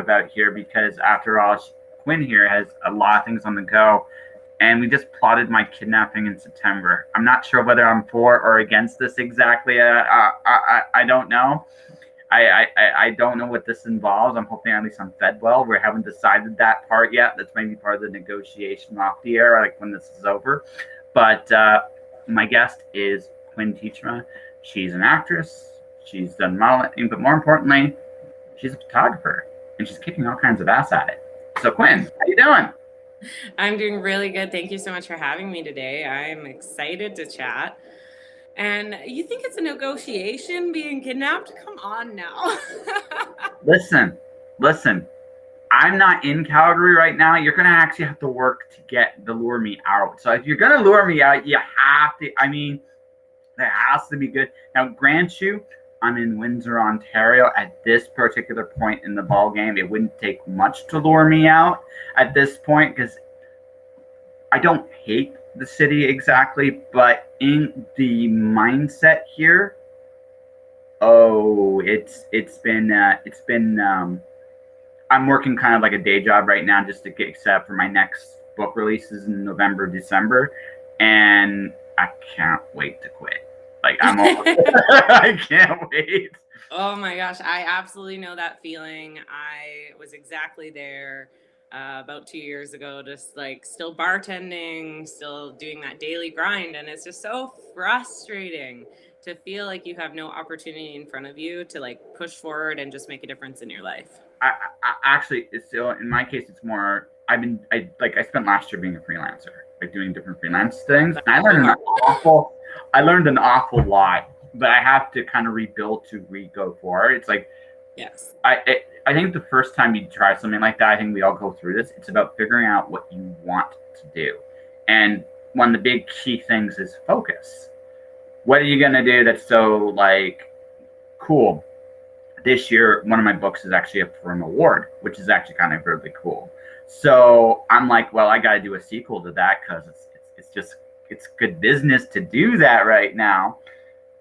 about here because, after all, Quinn here has a lot of things on the go, and we just plotted my kidnapping in September. I'm not sure whether I'm for or against this exactly. I don't know. I don't know what this involves. I'm hoping at least I'm fed well. We haven't decided that part yet. That's maybe part of the negotiation off the air, like when this is over. But my guest is Quinn Teechma. She's an actress. She's done modeling, but more importantly, she's a photographer, and she's kicking all kinds of ass at it. So, Quinn, how you doing? I'm doing really good. Thank you so much for having me today. I'm excited to chat. And you think it's a negotiation being kidnapped? Come on now. Listen. I'm not in Calgary right now. You're gonna actually have to work to lure me out. So if you're gonna lure me out, you have to. I mean, there has to be good. Now, grant you, I'm in Windsor, Ontario. At this particular point in the ball game, it wouldn't take much to lure me out at this point because I don't hate the city exactly, but in the mindset here, oh, it's been. I'm working kind of like a day job right now just to get set up for my next book releases in November, December, and I can't wait to quit. Like I'm all, I can't wait. Oh my gosh, I absolutely know that feeling. I was exactly there about 2 years ago, just like still bartending, still doing that daily grind. And it's just so frustrating to feel like you have no opportunity in front of you to like push forward and just make a difference in your life. I actually, it's still in my case. It's more. I spent last year being a freelancer, like doing different freelance things. And I learned an awful lot, but I have to kind of rebuild to go forward. It's like Yes. I think the first time you try something like that, I think we all go through this. It's about figuring out what you want to do, and one of the big key things is focus. What are you gonna do that's so like cool? This year, one of my books is actually up for an award, which is actually kind of really cool. So I'm like, well, I got to do a sequel to that because it's good business to do that right now.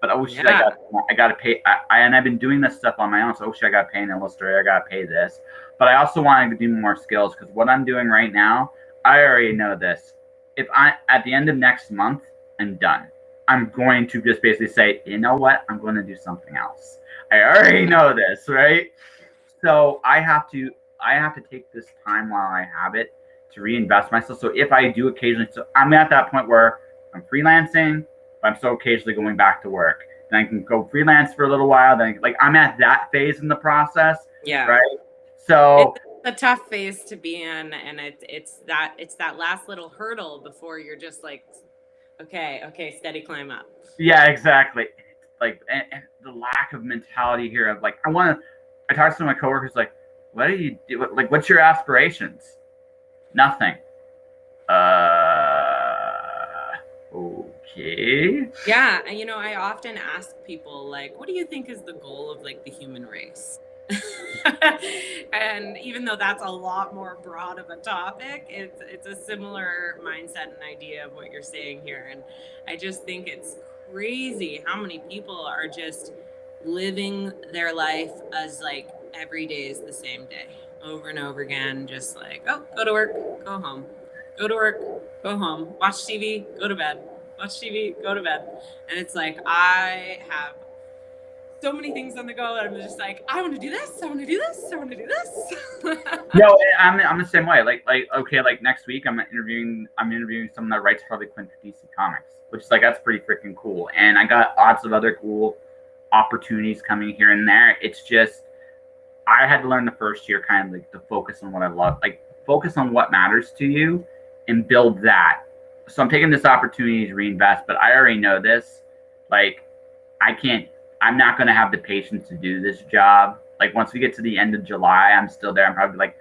But oh shit, Yeah. I got to pay. And I've been doing this stuff on my own. So oh shit, I got to pay an illustrator. I got to pay this. But I also wanted to do more skills because what I'm doing right now, I already know this. If I at the end of next month, I'm done. I'm going to just basically say, you know what? I'm going to do something else. I already know this, right? So I have to take this time while I have it to reinvest myself. So if I do occasionally, so I'm at that point where I'm freelancing, but I'm still occasionally going back to work. Then I can go freelance for a little while. Then like I'm at that phase in the process, Yeah. right? So It's a tough phase to be in, and it's that last little hurdle before you're just like, okay, steady climb up. yeah, exactly. Like and the lack of mentality here of like I talk to some of my coworkers like, what do you do? Like, what's your aspirations? Nothing. Okay. Yeah, and I often ask people like, what do you think is the goal of like the human race? And even though that's a lot more broad of a topic, it's a similar mindset and idea of what you're saying here. And I just think it's crazy how many people are just living their life as like every day is the same day over and over again, just like, oh, go to work, go home, go to work, go home, watch TV, go to bed, watch TV, go to bed. And it's like I have so many things on the go and I'm just like, I want to do this, I want to do this, I want to do this. No, I'm the same way. Like okay, like next week I'm interviewing someone that writes Harley Quinn for DC Comics, which is like that's pretty freaking cool. And I got lots of other cool opportunities coming here and there. It's just I had to learn the first year kind of like to focus on what I love, like focus on what matters to you and build that. So I'm taking this opportunity to reinvest, but I already know this. Like I can't I'm not gonna have the patience to do this job. Like once we get to the end of July, I'm still there. I'm probably like,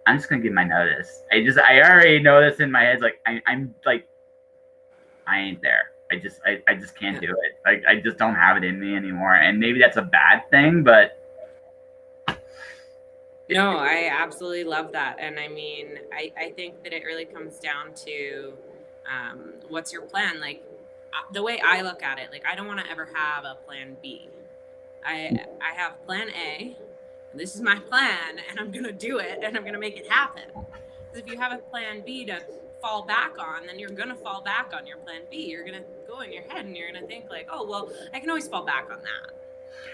I'm just gonna give my notice. I already know this in my head. Like I'm like, I ain't there. I just can't do it. Like I just don't have it in me anymore. And maybe that's a bad thing, but No, I absolutely love that. And I mean, I think that it really comes down to what's your plan? Like the way I look at it, like I don't want to ever have a plan B. I have plan A, this is my plan, and I'm going to do it, and I'm going to make it happen. Because if you have a plan B to fall back on, then you're going to fall back on your plan B. You're going to go in your head and you're going to think like, oh, well, I can always fall back on that.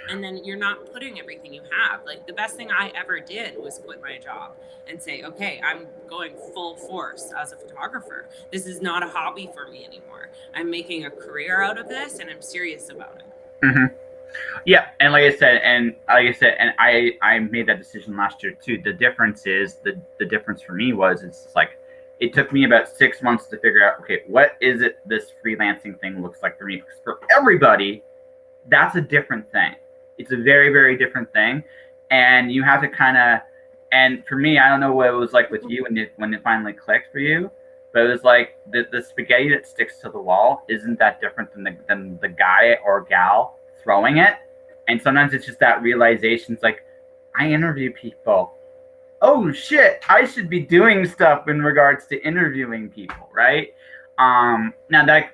And then you're not putting everything you have. Like, the best thing I ever did was quit my job and say, okay, I'm going full force as a photographer. This is not a hobby for me anymore. I'm making a career out of this, and I'm serious about it. Mm-hmm. Yeah, and like I said, and I made that decision last year too. The difference is the difference for me was it's like it took me about 6 months to figure out, okay, what is it this freelancing thing looks like for me? Because for everybody, that's a different thing. It's a very, very different thing, and you have to kind of. And for me, I don't know what it was like with you when it finally clicked for you, but it was like the spaghetti that sticks to the wall isn't that different than the guy or gal throwing it. And sometimes it's just that realization. It's like, I interview people. Oh shit, I should be doing stuff in regards to interviewing people, right? Now that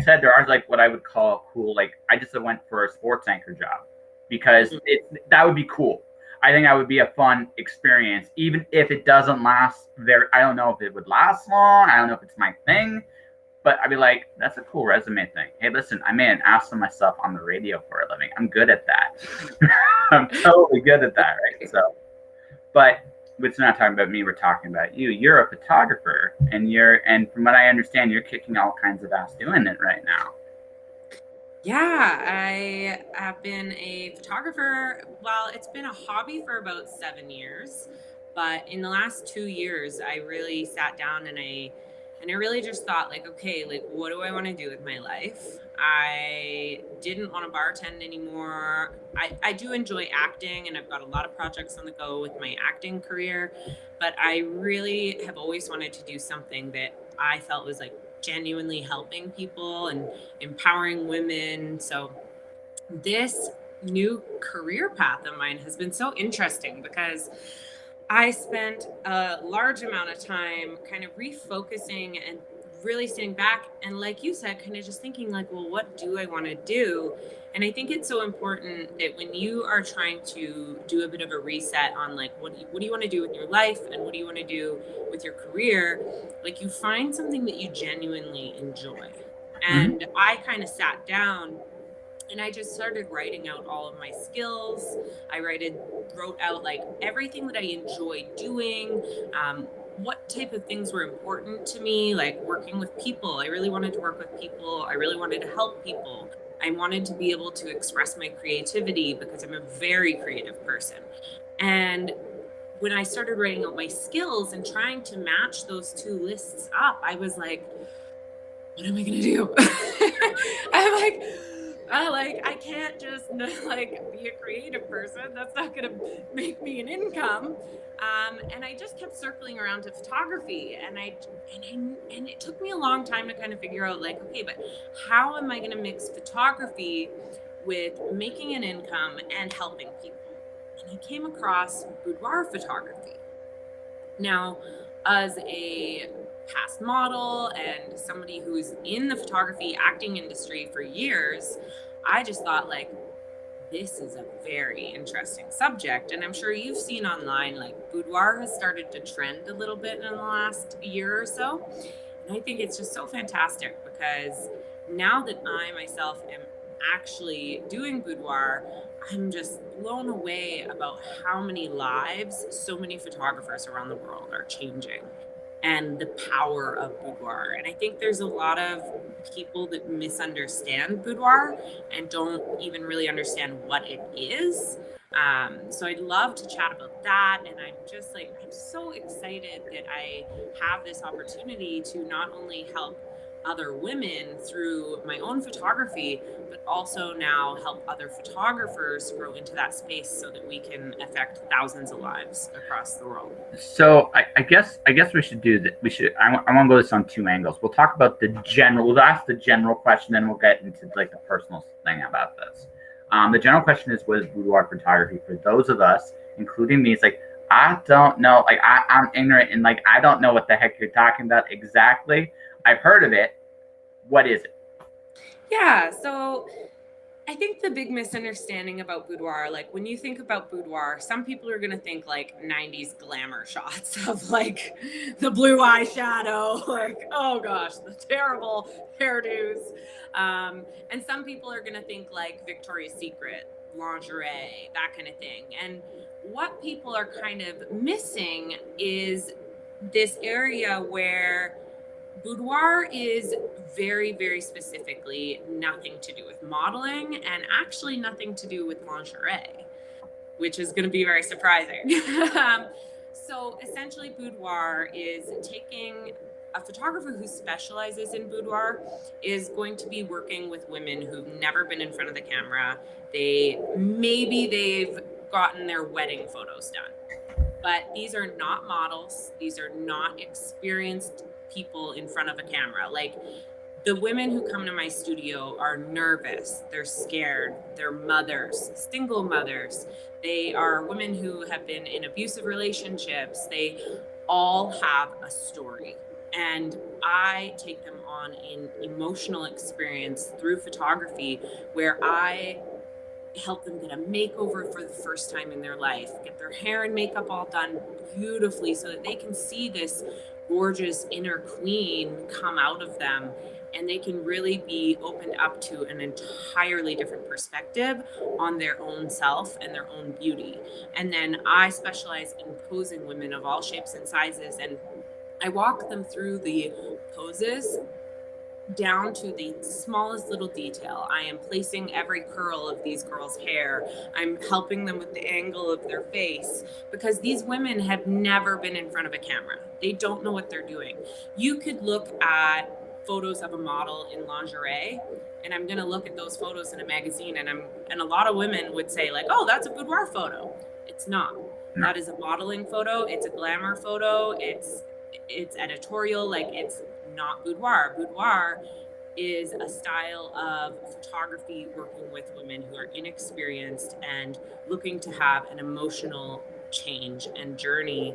said, there are like what I would call cool. Like I just went for a sports anchor job because that would be cool. I think that would be a fun experience, even if it doesn't last very. I don't know if it would last long. I don't know if it's my thing. But I'd be like, that's a cool resume thing. Hey, listen, I made an ass of myself on the radio for a living. I'm good at that. I'm totally good at that, right? So, but we're not talking about me. We're talking about you. You're a photographer, and from what I understand, you're kicking all kinds of ass doing it right now. Yeah, I have been a photographer. Well, it's been a hobby for about 7 years, but in the last 2 years, I really sat down and I really just thought like, okay, like what do I want to do with my life? I didn't want to bartend anymore. I do enjoy acting, and I've got a lot of projects on the go with my acting career, but I really have always wanted to do something that I felt was like genuinely helping people and empowering women. So this new career path of mine has been so interesting because I spent a large amount of time kind of refocusing and really sitting back and, like you said, kind of just thinking like, well, what do I want to do? And I think it's so important that when you are trying to do a bit of a reset on like what do you want to do with your life and what do you want to do with your career, like you find something that you genuinely enjoy. Mm-hmm. And I kind of sat down and I just started writing out all of my skills. Wrote out like everything that I enjoyed doing, what type of things were important to me, like working with people. I really wanted to work with people. I really wanted to help people. I wanted to be able to express my creativity because I'm a very creative person. And when I started writing out my skills and trying to match those two lists up, I was like, what am I gonna do? I'm like, I can't just like be a creative person. That's not gonna make me an income. And I just kept circling around to photography, and it took me a long time to kind of figure out like, okay, but how am I gonna mix photography with making an income and helping people? And I came across boudoir photography. Now, as a past model and somebody who's in the photography acting industry for years, I just thought like this is a very interesting subject. And I'm sure you've seen online like boudoir has started to trend a little bit in the last year or so. And I think it's just so fantastic because now that I myself am actually doing boudoir, I'm just blown away about how many lives so many photographers around the world are changing and the power of boudoir. And I think there's a lot of people that misunderstand boudoir and don't even really understand what it is. So I'd love to chat about that. And I'm just like, I'm so excited that I have this opportunity to not only help other women through my own photography, but also now help other photographers grow into that space so that we can affect thousands of lives across the world. So I guess we should do that. I want to go this on two angles. We'll talk about the general. We'll ask the general question, then we'll get into like the personal thing about this. The general question is, what is boudoir photography? For those of us, including me, it's like I don't know. Like I'm ignorant and like I don't know what the heck you're talking about exactly. I've heard of it. What is it? Yeah, so I think the big misunderstanding about boudoir, like when you think about boudoir, some people are going to think like 90s glamour shots of like the blue eyeshadow, like, oh gosh, the terrible hairdos. And some people are going to think like Victoria's Secret, lingerie, that kind of thing. And what people are kind of missing is this area where boudoir is very, very specifically nothing to do with modeling and actually nothing to do with lingerie, which is going to be very surprising. So essentially, boudoir is taking a photographer who specializes in boudoir is going to be working with women who've never been in front of the camera. They've gotten their wedding photos done, but these are not models. These are not experienced people in front of a camera. Like the women who come to my studio are nervous, they're scared, they're mothers, single mothers. They are women who have been in abusive relationships. They all have a story. And I take them on an emotional experience through photography where I help them get a makeover for the first time in their life, get their hair and makeup all done beautifully so that they can see this gorgeous inner queen come out of them, and they can really be opened up to an entirely different perspective on their own self and their own beauty. And then I specialize in posing women of all shapes and sizes, and I walk them through the poses down to the smallest little detail. I am placing every curl of these girls' hair. I'm helping them with the angle of their face because these women have never been in front of a camera. They don't know what they're doing. You could look at photos of a model in lingerie, and I'm going to look at those photos in a magazine, and a lot of women would say like, "Oh, that's a boudoir photo." It's not. No. That is a modeling photo. It's a glamour photo. It's editorial. Like, it's not boudoir. Boudoir is a style of photography working with women who are inexperienced and looking to have an emotional change and journey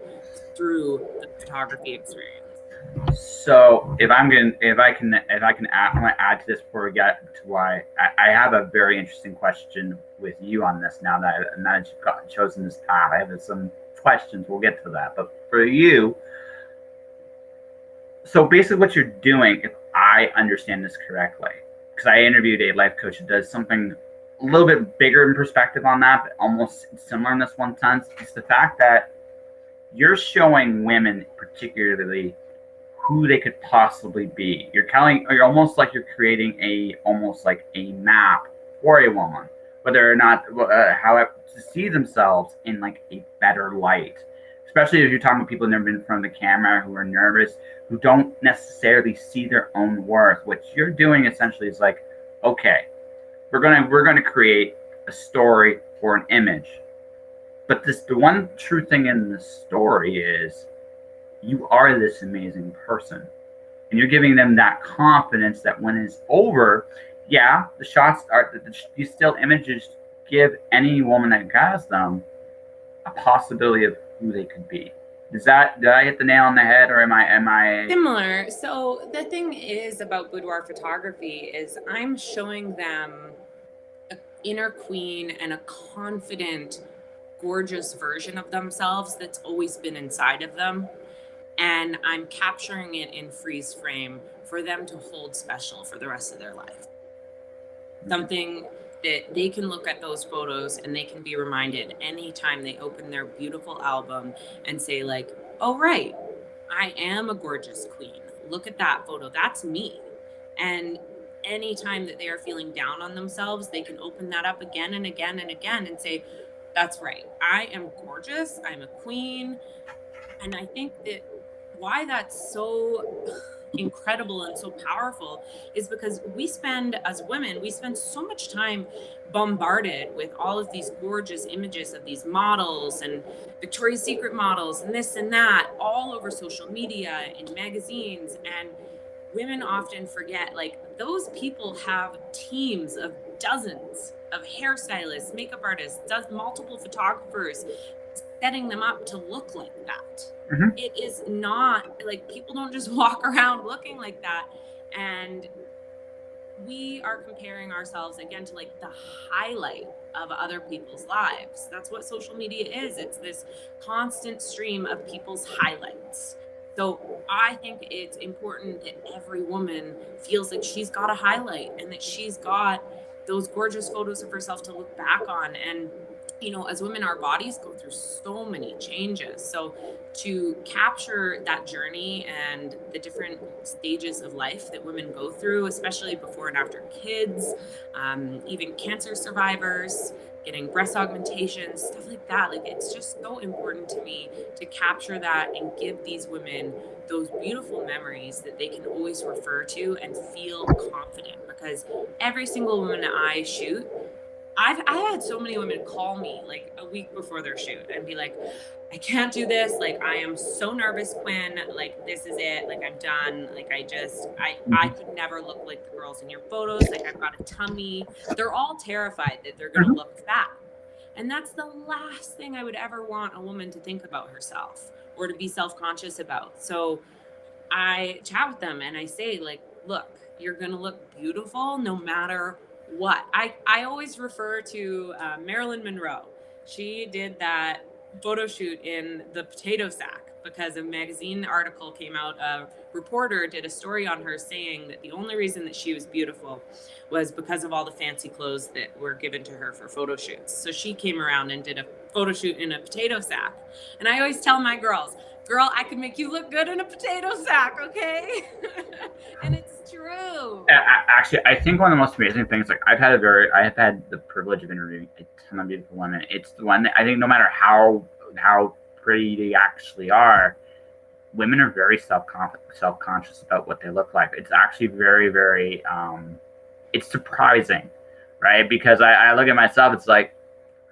through the photography experience. So if I can add, I want to add to this before we get to why I have a very interesting question with you on this. Now that you've chosen this path, I have some questions. We'll get to that, but for you, so basically what you're doing, if I understand this correctly, because I interviewed a life coach that does something a little bit bigger in perspective on that, but almost similar in this one sense, is the fact that you're showing women particularly who they could possibly be. You're almost like you're creating almost like a map for a woman, whether or not how to see themselves in like a better light. Especially if you're talking about people who've never been in front of the camera, who are nervous, who don't necessarily see their own worth. What you're doing essentially is like, okay, we're gonna create a story or an image, but the one true thing in the story is you are this amazing person, and you're giving them that confidence that when it's over, yeah, the shots are these still images give any woman that has them a possibility of who they could be. Did I hit the nail on the head, or am I Similar? So the thing is about boudoir photography is I'm showing them an inner queen and a confident, gorgeous version of themselves that's always been inside of them, and I'm capturing it in freeze frame for them to hold special for the rest of their life. Something that they can look at those photos and they can be reminded anytime they open their beautiful album and say like, "Oh right, I am a gorgeous queen. Look at that photo. That's me." And anytime that they are feeling down on themselves, they can open that up again and again and again and say, "That's right. I am gorgeous. I'm a queen." And I think that why that's so incredible and so powerful is because as women, we spend so much time bombarded with all of these gorgeous images of these models and Victoria's Secret models and this and that all over social media, in magazines. And women often forget like those people have teams of dozens of hairstylists, makeup artists, does multiple photographers setting them up to look like that. Mhm. It is not like people don't just walk around looking like that. And we are comparing ourselves again to like the highlight of other people's lives. That's what social media is. It's this constant stream of people's highlights. So I think it's important that every woman feels like she's got a highlight and that she's got those gorgeous photos of herself to look back on. And as women, our bodies go through so many changes. So to capture that journey and the different stages of life that women go through, especially before and after kids, even cancer survivors, getting breast augmentations, stuff like that. Like, it's just so important to me to capture that and give these women those beautiful memories that they can always refer to and feel confident, because every single woman I shoot, I had so many women call me like a week before their shoot and be like, I can't do this. Like, I am so nervous, Quinn. Like, this is it. Like, I'm done. Like, I could never look like the girls in your photos. Like, I've got a tummy. They're all terrified that they're going to look fat. And that's the last thing I would ever want a woman to think about herself or to be self-conscious about. So I chat with them and I say, like, look, you're going to look beautiful no matter what. I always refer to Marilyn Monroe. She did that photo shoot in the potato sack because a magazine article came out. A reporter did a story on her saying that the only reason that she was beautiful was because of all the fancy clothes that were given to her for photo shoots. So she came around and did a photo shoot in a potato sack. And I always tell my girls, girl, I can make you look good in a potato sack, okay? And it's true. Actually, I think one of the most amazing things, like I have had the privilege of interviewing a ton of beautiful women. It's the one that I think no matter how pretty they actually are, women are very self-conscious about what they look like. It's actually very, very, it's surprising, right? Because I look at myself, it's like,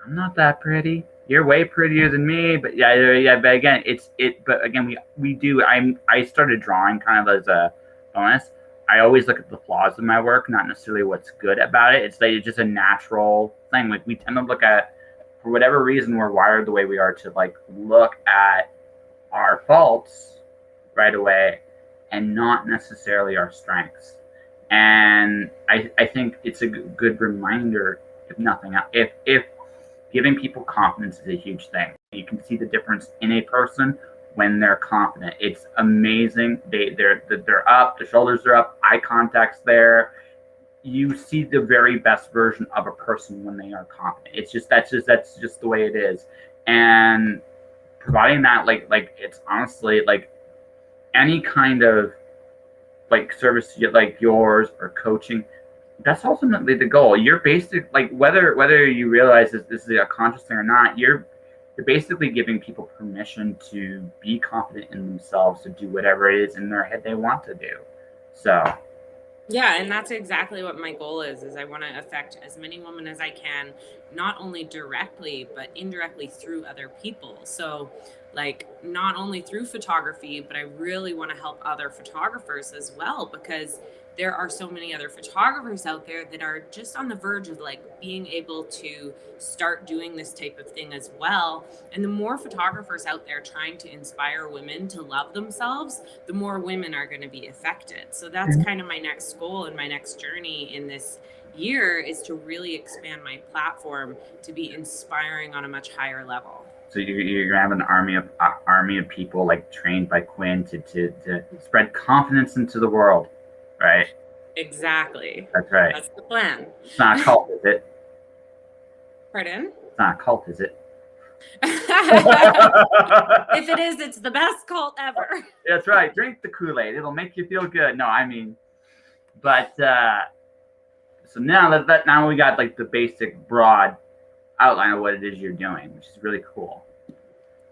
I'm not that pretty. You're way prettier than me, but yeah. But again, But again, I started drawing kind of as a bonus. I always look at the flaws of my work, not necessarily what's good about it. It's like it's just a natural thing. Like we tend to look at, for whatever reason, we're wired the way we are to like look at our faults right away, and not necessarily our strengths. And I think it's a good reminder, if nothing else, if giving people confidence is a huge thing. You can see the difference in a person when they're confident. It's amazing. They're up, the shoulders are up, eye contact's there. You see the very best version of a person when they are confident. That's just the way it is. And providing that, like it's honestly like any kind of like service like yours or coaching, that's ultimately the goal. You're basic, like whether you realize that this is a conscious thing or not, you're basically giving people permission to be confident in themselves, to do whatever it is in their head they want to do. So yeah, and that's exactly what my goal is I want to affect as many women as I can, not only directly but indirectly through other people. So like not only through photography, but I really want to help other photographers as well, because there are so many other photographers out there that are just on the verge of like being able to start doing this type of thing as well. And the more photographers out there trying to inspire women to love themselves, the more women are going to be affected. So that's kind of my next goal and my next journey in this year, is to really expand my platform to be inspiring on a much higher level. So you're gonna have an army of people like trained by Quinn to spread confidence into the world, right? Exactly. That's right. That's the plan. It's not a cult, is it? Pardon? It's not a cult, is it? If it is, it's the best cult ever. That's right. Drink the Kool-Aid. It'll make you feel good. No, I mean, but so now we got like the basic broad outline of what it is you're doing, which is really cool.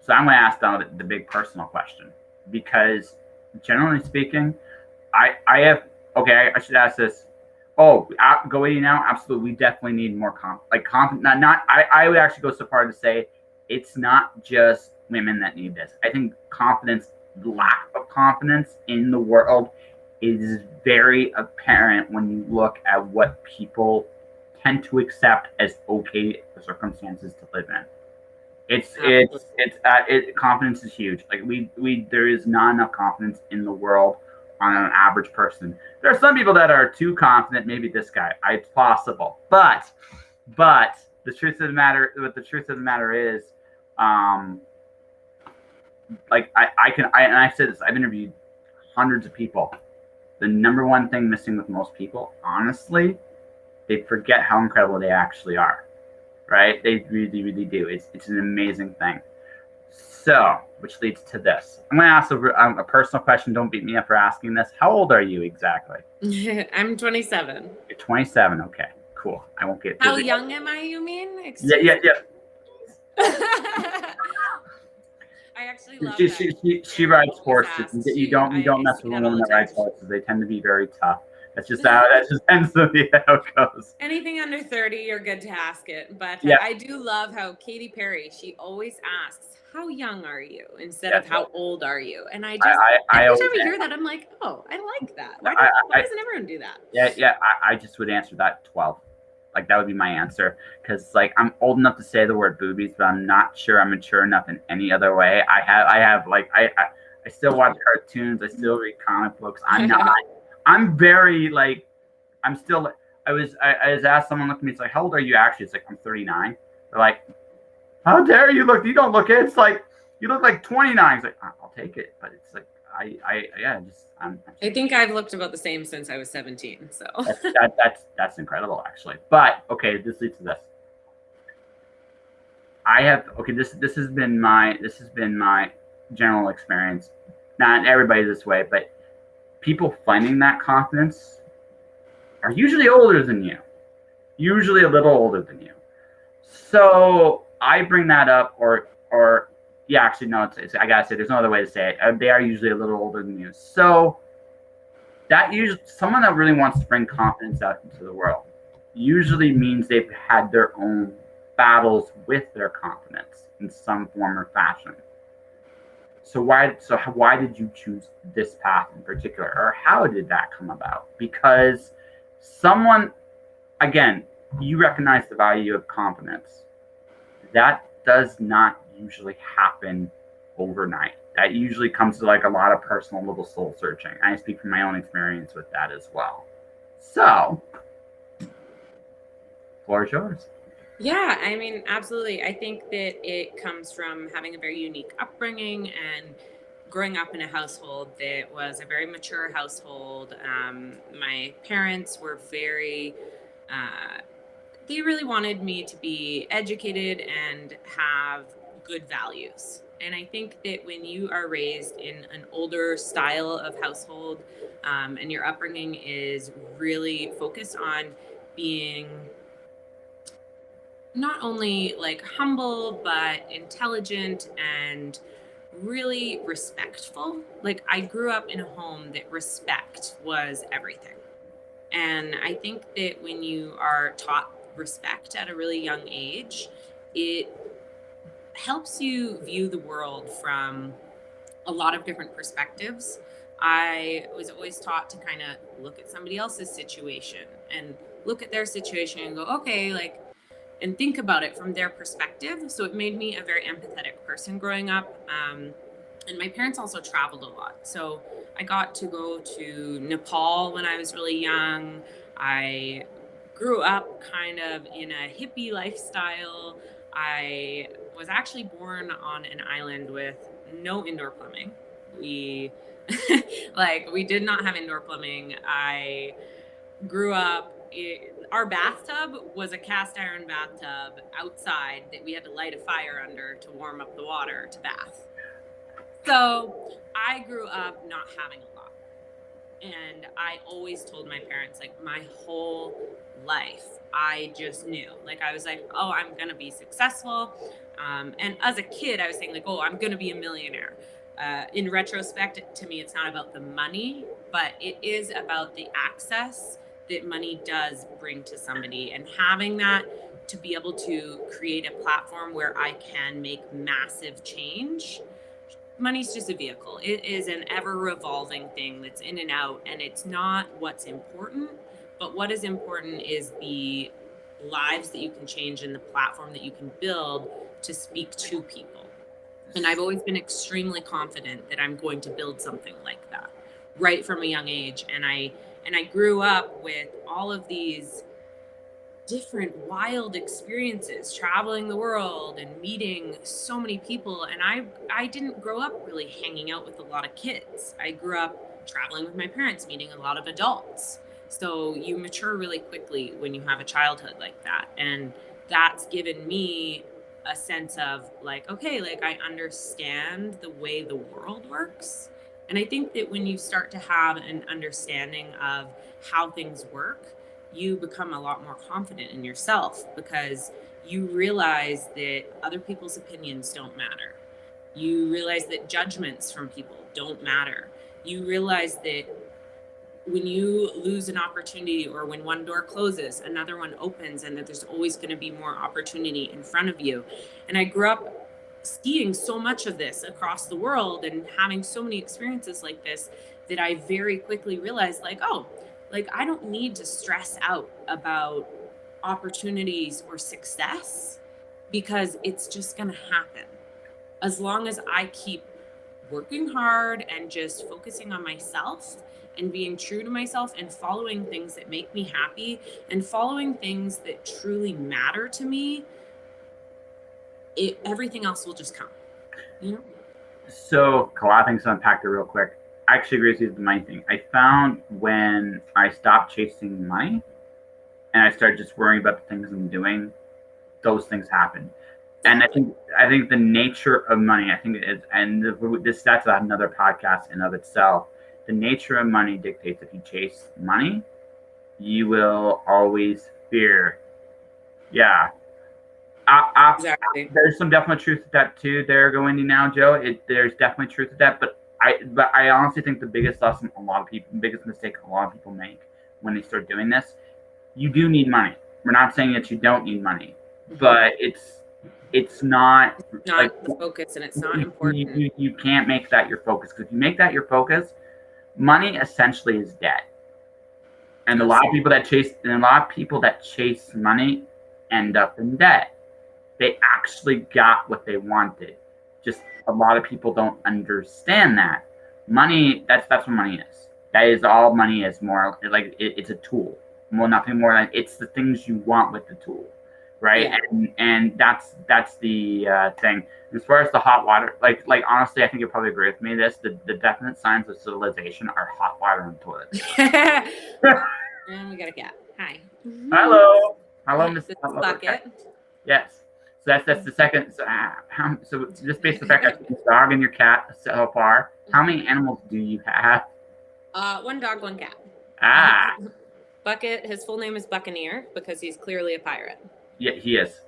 So I'm going to ask now the big personal question, because generally speaking, I have, okay, I should ask this. Oh, go eating now? Absolutely. We definitely need more I would actually go so far to say it's not just women that need this. I think lack of confidence in the world is very apparent when you look at what people tend to accept as okay circumstances to live in. Confidence is huge. Like there is not enough confidence in the world on an average person. There are some people that are too confident. Maybe this guy, it's possible, but the truth of the matter is, like and I've said this, I've interviewed hundreds of people. The number one thing missing with most people, honestly, they forget how incredible they actually are. Right? They really, really do. It's an amazing thing. So, which leads to this. I'm going to ask a personal question. Don't beat me up for asking this. How old are you exactly? I'm 27. You're 27. Okay, cool. I won't get. How young am I? You mean? Yeah. I actually love that. She rides horses. You don't mess with women that ride horses. They tend to be very tough. That just tends to be how it goes. Anything under 30, you're good to ask it. But I do love how Katy Perry, she always asks, how young are you? Instead of how old are you? And I just, every time I hear that, I'm like, oh, I like that. Why doesn't everyone do that? Yeah. I just would answer that 12. Like, that would be my answer. Because, like, I'm old enough to say the word boobies, but I'm not sure I'm mature enough in any other way. I still watch cartoons. I still read comic books. I'm very, like, I was asked, someone looked at me, it's like, how old are you actually? It's like, I'm 39. They're like, how dare you look? You don't look it. It's like, you look like 29. It's like, I'll take it. But it's like, I think I've looked about the same since I was 17. So that's incredible, actually. But okay, this leads to this. This has been my general experience. Not everybody this way, but people finding that confidence are usually older than you, usually a little older than you. So I bring that up, actually, no, I gotta say, there's no other way to say it. They are usually a little older than you. So that usually, someone that really wants to bring confidence out into the world usually means they've had their own battles with their confidence in some form or fashion. So why did you choose this path in particular, or how did that come about? Because again, you recognize the value of confidence. That does not usually happen overnight. That usually comes to, like, a lot of personal little soul searching. I speak from my own experience with that as well. So, floor is yours. Yeah, I mean, absolutely. I think that it comes from having a very unique upbringing and growing up in a household that was a very mature household. My parents were they really wanted me to be educated and have good values. And I think that when you are raised in an older style of household, and your upbringing is really focused on being not only, like, humble, but intelligent and really respectful. Like, I grew up in a home that respect was everything. And I think that when you are taught respect at a really young age, it helps you view the world from a lot of different perspectives. I was always taught to kind of look at somebody else's situation and look at their situation and go, okay, like, and think about it from their perspective. So it made me a very empathetic person growing up. And my parents also traveled a lot. So I got to go to Nepal when I was really young. I grew up kind of in a hippie lifestyle. I was actually born on an island with no indoor plumbing. We did not have indoor plumbing. I grew up, our bathtub was a cast iron bathtub outside that we had to light a fire under to warm up the water to bath. So I grew up not having a lot. And I always told my parents, like, my whole life, I just knew. Like, I was like, oh, I'm going to be successful. And as a kid, I was saying, like, oh, I'm going to be a millionaire. In retrospect, to me, it's not about the money, but it is about the access that money does bring to somebody. And having that to be able to create a platform where I can make massive change. Money's just a vehicle. It is an ever revolving thing that's in and out, and it's not what's important, but what is important is the lives that you can change and the platform that you can build to speak to people. And I've always been extremely confident that I'm going to build something like that. right from a young age. And I grew up with all of these different wild experiences, traveling the world and meeting so many people. And I didn't grow up really hanging out with a lot of kids. I grew up traveling with my parents, meeting a lot of adults. So you mature really quickly when you have a childhood like that. And that's given me a sense of like, okay, like I understand the way the world works. And I think that when you start to have an understanding of how things work, you become a lot more confident in yourself because you realize that other people's opinions don't matter. You realize that judgments from people don't matter. You realize that when you lose an opportunity or when one door closes, another one opens, and that there's always going to be more opportunity in front of you. And I grew up seeing so much of this across the world and having so many experiences like this that I very quickly realized, like, oh, like I don't need to stress out about opportunities or success because it's just going to happen as long as I keep working hard and just focusing on myself and being true to myself and following things that make me happy and following things that truly matter to me. Everything else will just come, you know? So a lot of things to unpack there real quick. I actually agree with you with the money thing. I found when I stopped chasing money and I started just worrying about the things I'm doing, those things happen. And I think the nature of money, I think is, and that's another podcast in of itself. The nature of money dictates if you chase money, you will always fear. Yeah, Exactly. there's some definite truth to that too. There, going in now, Joe. There's definitely truth to that, but I honestly think the biggest lesson a lot of people, biggest mistake a lot of people make when they start doing this, you do need money. We're not saying that you don't need money, but it's not like Not the focus and it's not important. you can't make that your focus, because if you make that your focus, money essentially is debt. And a lot of people that chase money end up in debt. They actually got what they wanted. Just a lot of people don't understand that. Money, that's what money is. That is all money is, more like it's a tool. Well, nothing more than it's the things you want with the tool, right? Yeah. And that's the thing. As far as the hot water, like honestly, I think you'll probably agree with me. The definite signs of civilization are hot water and toilets. And we got a cat. Hi. Hello, Miss. This Hello, bucket. yes. So that's the second. So just based on the fact that your dog and your cat so far, how many animals do you have? One dog, one cat. Ah, Bucket, his full name is Buccaneer because he's clearly a pirate. yeah, he is.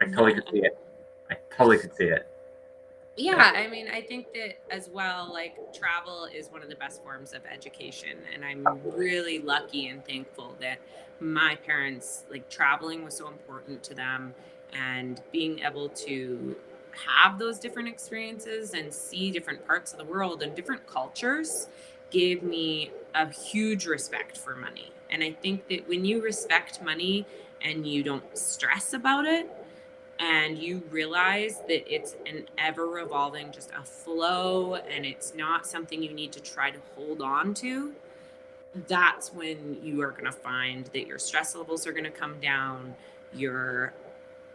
I totally could see it. I totally could see it. Yeah, I mean, I think that as well, like travel is one of the best forms of education. And I'm really lucky and thankful that my parents, like traveling was so important to them, and being able to have those different experiences and see different parts of the world and different cultures gave me a huge respect for money. And I think that when you respect money and you don't stress about it, and you realize that it's an ever revolving, just a flow, and it's not something you need to try to hold on to, that's when you are going to find that your stress levels are going to come down, your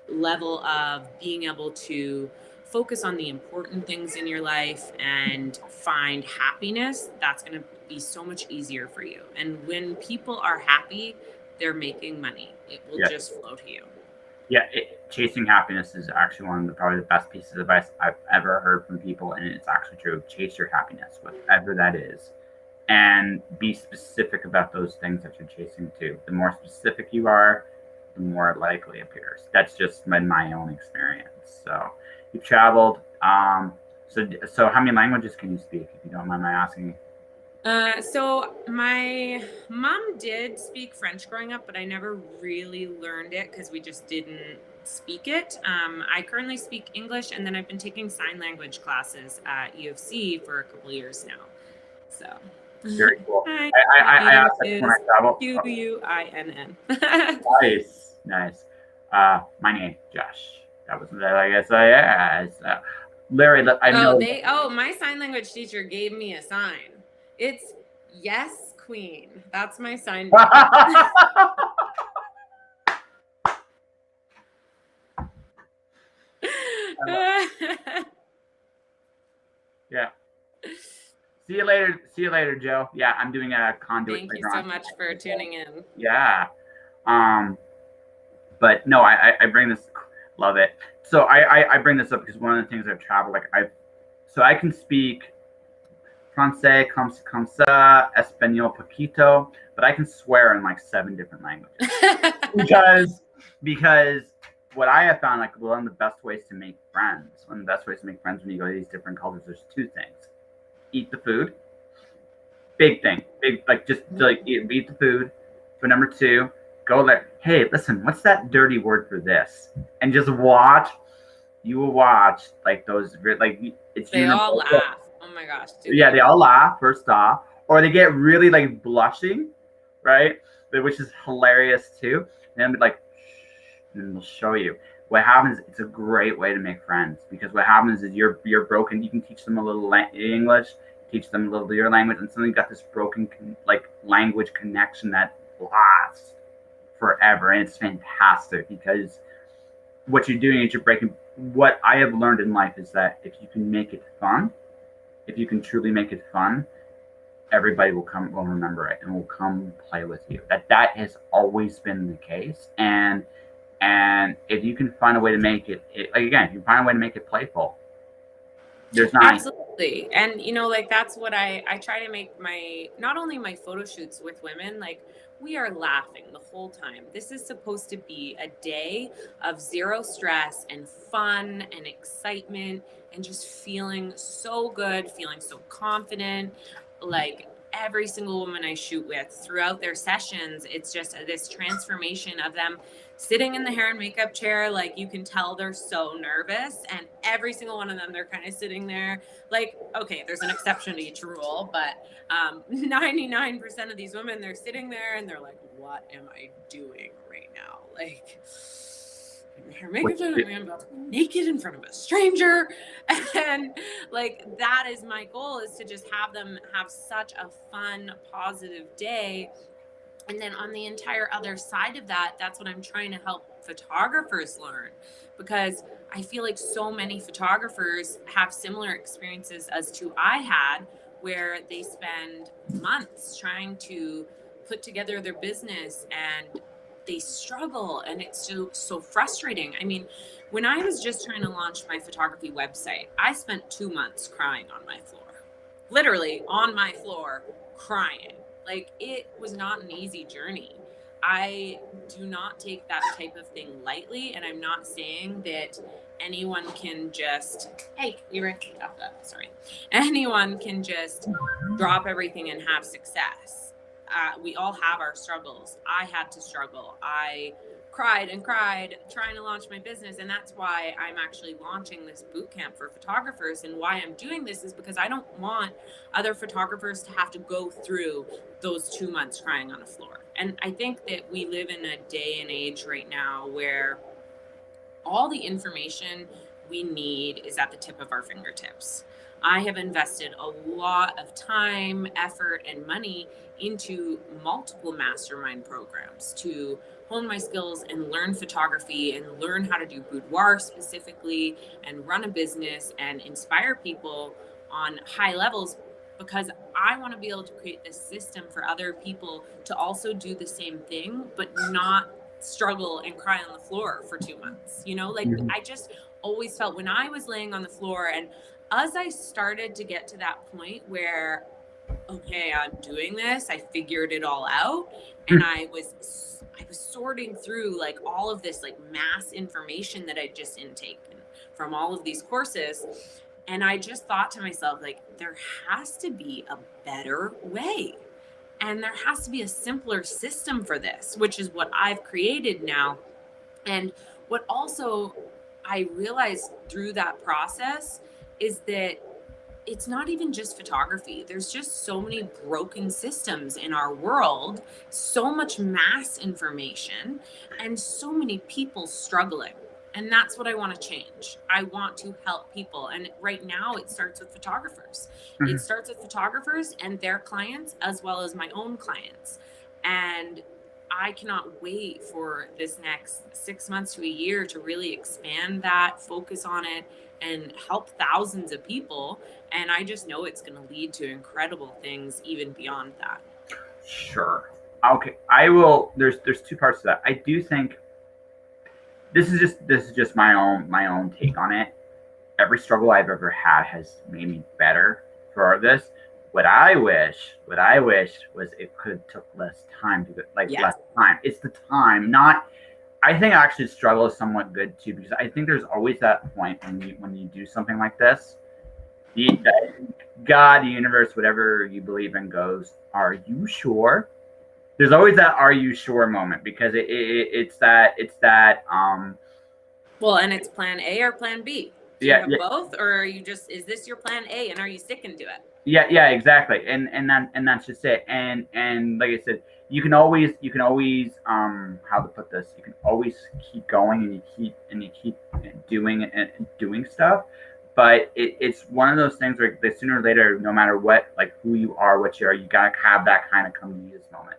level of being able to focus on the important things in your life and find happiness, that's going to be so much easier for you. And when people are happy, they're making money. It will just flow to you. Yeah, chasing happiness is actually one of probably the best pieces of advice I've ever heard from people, and it's actually true. Chase your happiness, whatever that is, and be specific about those things that you're chasing too. The more specific you are, the more it likely appears. That's just been my own experience. So you've traveled. So how many languages can you speak, if you don't mind my asking? So my mom did speak French growing up, but I never really learned it because we just didn't speak it. I currently speak English, and then I've been taking sign language classes at UFC for a couple years now. So Very cool. Hi, I asked that when I travel. Quinn. Nice. My name, Josh. That was, I guess, Larry, I know. My sign language teacher gave me a sign. It's Yes, queen. That's my sign. Yeah. See you later. See you later, Joe. Yeah, I'm doing a conduit. Thank you so much for tuning in. Yeah. But no, I bring this, love it. So I bring this up because one of the things I've traveled, like I can speak francés, comme ça, español poquito, but I can swear in like 7 different languages. because what I have found, like one of the best ways to make friends, when you go to these different cultures, there's 2 things: eat the food, big thing, big like just like eat the food. But number 2, go like, hey, listen, what's that dirty word for this? And just watch. You will watch like those like it's. They all laugh. Oh my gosh. Yeah, they all laugh first off, or they get really like blushing, right? Which is hilarious too. And then like, and they'll show you. What happens? It's a great way to make friends because what happens is you're broken. You can teach them a little English, teach them a little of your language, and suddenly you got this broken like language connection that lasts forever, and it's fantastic because what you're doing is you're breaking. What I have learned in life is that if you can make it fun, if you can truly make it fun, everybody will remember it and will come play with you. That has always been the case, and if you can find a way to make it like again, if you find a way to make it playful, there's not absolutely. And you know, like that's what I try to make my not only my photo shoots with women, like we are laughing the whole time. This is supposed to be a day of 0 stress and fun and excitement and just feeling so good, feeling so confident. Like every single woman I shoot with throughout their sessions, it's just this transformation of them sitting in the hair and makeup chair. Like you can tell they're so nervous, and every single one of them, they're kind of sitting there like, okay, there's an exception to each rule, but 99% of these women, they're sitting there and they're like, what am I doing right now? Like, hair makeup, I'm about to be naked in front of a stranger. And like that is my goal, is to just have them have such a fun, positive day. And then on the entire other side of that, that's what I'm trying to help photographers learn, because I feel like so many photographers have similar experiences as to I had, where they spend months trying to put together their business and they struggle, and it's so frustrating. I mean, when I was just trying to launch my photography website, I spent 2 months crying on my floor, literally on my floor crying. Like it was not an easy journey. I do not take that type of thing lightly, and I'm not saying that anyone can just, hey, you were off that, sorry. Anyone can just drop everything and have success. We all have our struggles. I had to struggle. I cried and cried trying to launch my business, and that's why I'm actually launching this boot camp for photographers. And why I'm doing this is because I don't want other photographers to have to go through those 2 months crying on the floor. And I think that we live in a day and age right now where all the information we need is at the tip of our fingertips. I have invested a lot of time, effort, and money into multiple mastermind programs to hone my skills and learn photography and learn how to do boudoir specifically and run a business and inspire people on high levels, because I want to be able to create this system for other people to also do the same thing, but not struggle and cry on the floor for 2 months. You know, like I just always felt when I was laying on the floor, and as I started to get to that point where, okay, I'm doing this, I figured it all out, and I was sorting through like all of this like mass information that I just intaken from all of these courses. And I just thought to myself, like, there has to be a better way. And there has to be a simpler system for this, which is what I've created now. And what also I realized through that process is that it's not even just photography. There's just so many broken systems in our world, so much mass information, and so many people struggling. And that's what I want to change. I want to help people. And right now it starts with photographers. Mm-hmm. It starts with photographers and their clients, as well as my own clients. And I cannot wait for this next 6 months to a year to really expand that, focus on it, and help thousands of people. And I just know it's going to lead to incredible things even beyond that. Sure. Okay. I will. There's two parts to that. I do think this is just my own take on it. Every struggle I've ever had has made me better for this. What I wish was it could took less time to get less time. It's the time, not. I think actually struggle is somewhat good too, because I think there's always that point when you do something like this, God, the universe, whatever you believe in goes, are you sure? There's always that "are you sure" moment, because it's that well, and it's plan A or plan B. Do you have both, or are you just, is this your plan A and are you sticking to it? Yeah, exactly. And that's just it. And like I said, you can always how to put this, you can always keep going, and you keep doing stuff. But it's one of those things where sooner or later, no matter what, like who you are, what you are, you gotta have that kind of come to you this moment.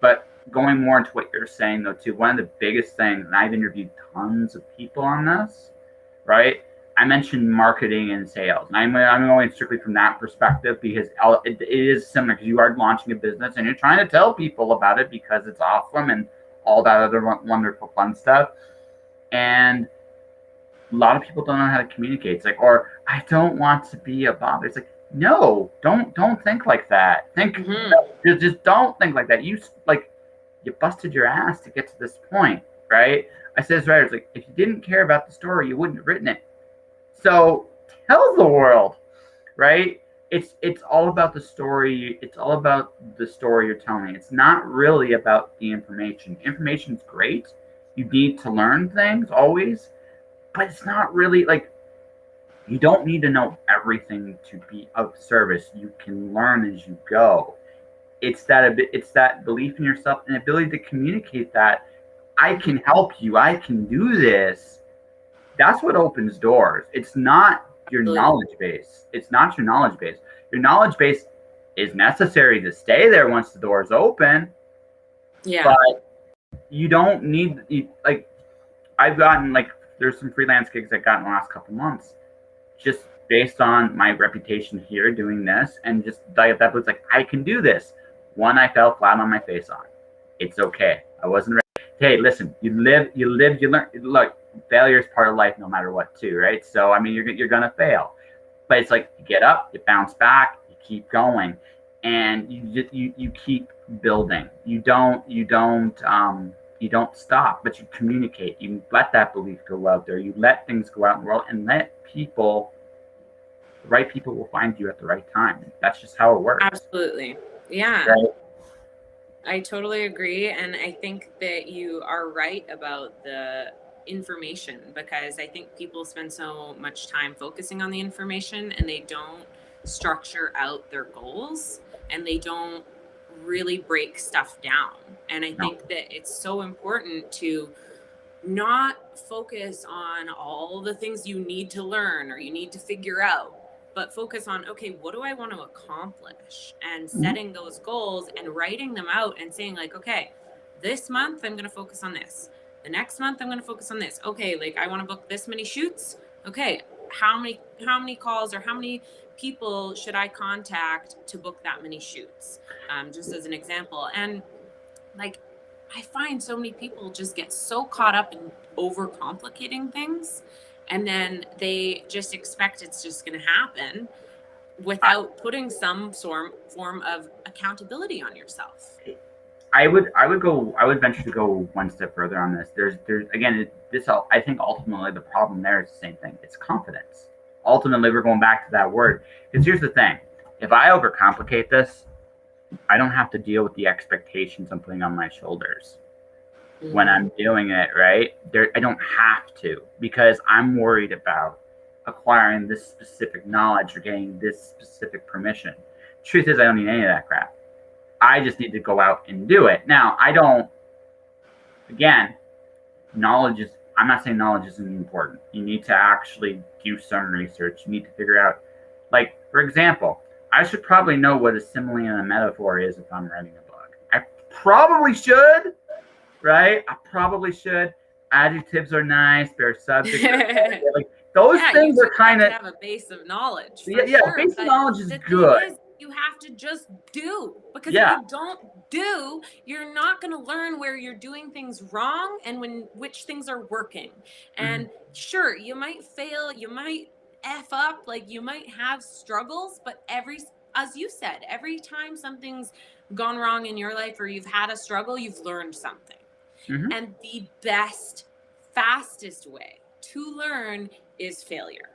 But going more into what you're saying though too, one of the biggest things, and I've interviewed tons of people on this, right? I mentioned marketing and sales, and I'm going strictly from that perspective, because it is similar, because you are launching a business and you're trying to tell people about it because it's awesome and all that other wonderful fun stuff. And a lot of people don't know how to communicate. It's like, or I don't want to be a bother. It's like, no, don't think like that. Just don't think like that. You busted your ass to get to this point, right? I said this right. It's like, if you didn't care about the story, you wouldn't have written it. So tell the world, right? It's all about the story. It's all about the story you're telling. It's not really about the information. Information's great. You need to learn things always, but it's not really like, you don't need to know everything to be of service. You can learn as you go. It's that belief in yourself and ability to communicate that I can help you. I can do this. That's what opens doors. It's not your knowledge base. It's not your knowledge base. Your knowledge base is necessary to stay there once the doors open. Yeah. But you don't need, I've gotten, there's some freelance gigs I got in the last couple months, just based on my reputation here doing this, and just that was like, I can do this. One I fell flat on my face on. It's okay. I wasn't ready. Hey, listen, you live, you learn. Look, failure is part of life no matter what too, right? So, I mean, you're going to fail. But it's like, you get up, you bounce back, you keep going, and you keep building. You don't stop, but you communicate. You let that belief go out there. You let things go out in the world, and let people, the right people will find you at the right time. That's just how it works. Absolutely. Yeah. Right? I totally agree. And I think that you are right about the information, because I think people spend so much time focusing on the information and they don't structure out their goals, and they don't really break stuff down. And I think that it's so important to not focus on all the things you need to learn or you need to figure out, but focus on, okay, what do I want to accomplish, and setting those goals and writing them out and saying like, okay, this month I'm going to focus on this. The next month I'm going to focus on this. Okay, like I want to book this many shoots. Okay, how many calls or how many people should I contact to book that many shoots? Just as an example. And like, I find so many people just get so caught up in overcomplicating things, and then they just expect it's just going to happen without putting some form of accountability on yourself. I would venture to go one step further on this. There's again, I think ultimately the problem there is the same thing. It's confidence. Ultimately, we're going back to that word. Because here's the thing: if I overcomplicate this, I don't have to deal with the expectations I'm putting on my shoulders when I'm doing it, right? I don't have to, because I'm worried about acquiring this specific knowledge or getting this specific permission. Truth is, I don't need any of that crap. I just need to go out and do it. Now, again, knowledge is I'm not saying knowledge isn't important. You need to actually do some research. You need to figure out, like, for example, I should probably know what a simile and a metaphor is if I'm writing a book. I probably should, right? I probably should. Adjectives are nice. Their subjects are nice. Like, those things are kind of have a base of knowledge. yeah. Sure, Basic knowledge is the good. thing is, you have to just do, because if you don't do, you're not going to learn where you're doing things wrong and which things are working. And sure, you might fail, you might F up, like you might have struggles, but as you said, every time something's gone wrong in your life or you've had a struggle, you've learned something. And the best, fastest way to learn is failure.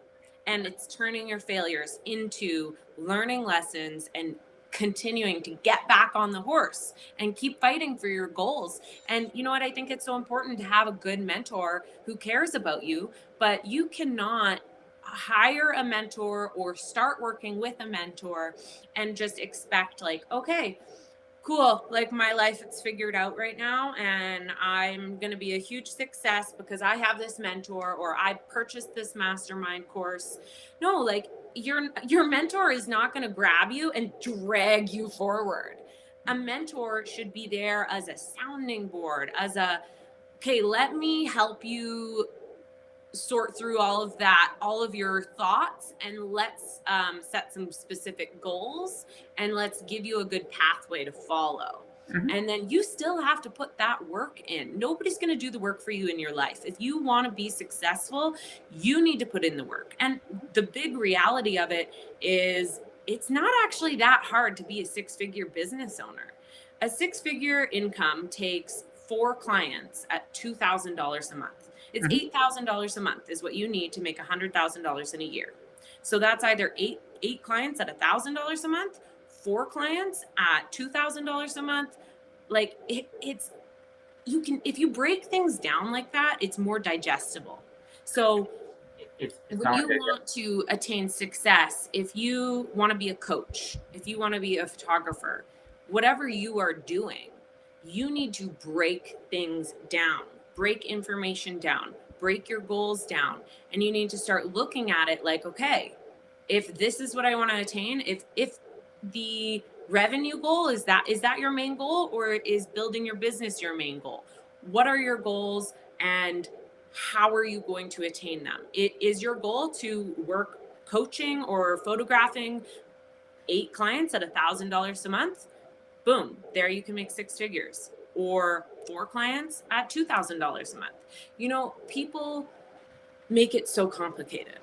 And it's turning your failures into learning lessons and continuing to get back on the horse and keep fighting for your goals. And you know what? I think it's so important to have a good mentor who cares about you, but you cannot hire a mentor or start working with a mentor and just expect, like, okay, cool, like my life it's figured out right now and I'm going to be a huge success because I have this mentor or I purchased this mastermind course. No, like your mentor is not going to grab you and drag you forward. A mentor should be there as a sounding board, as a, okay, let me help you sort through all of that, all of your thoughts, and let's set some specific goals and let's give you a good pathway to follow. And then you still have to put that work in. Nobody's going to do the work for you in your life. If you want to be successful, you need to put in the work. And the big reality of it is it's not actually that hard to be a six-figure business owner. A six-figure income takes 4 clients at $2,000 a month. It's $8,000 a month is what you need to make $100,000 in a year. So that's either eight clients at $1,000 a month, 4 clients at $2,000 a month. Like it's you can, if you break things down like that, it's more digestible. So when you want to attain success, if you want to be a coach, if you want to be a photographer, whatever you are doing, you need to break things down. Break information down, break your goals down, and you need to start looking at it like, okay, if this is what I want to attain, if the revenue goal is that your main goal, or is building your business your main goal? What are your goals and how are you going to attain them? Is your goal to work coaching or photographing 8 clients at $1,000 a month? Boom, there you can make 6 figures. Or 4 clients at $2,000 a month. You know, people make it so complicated,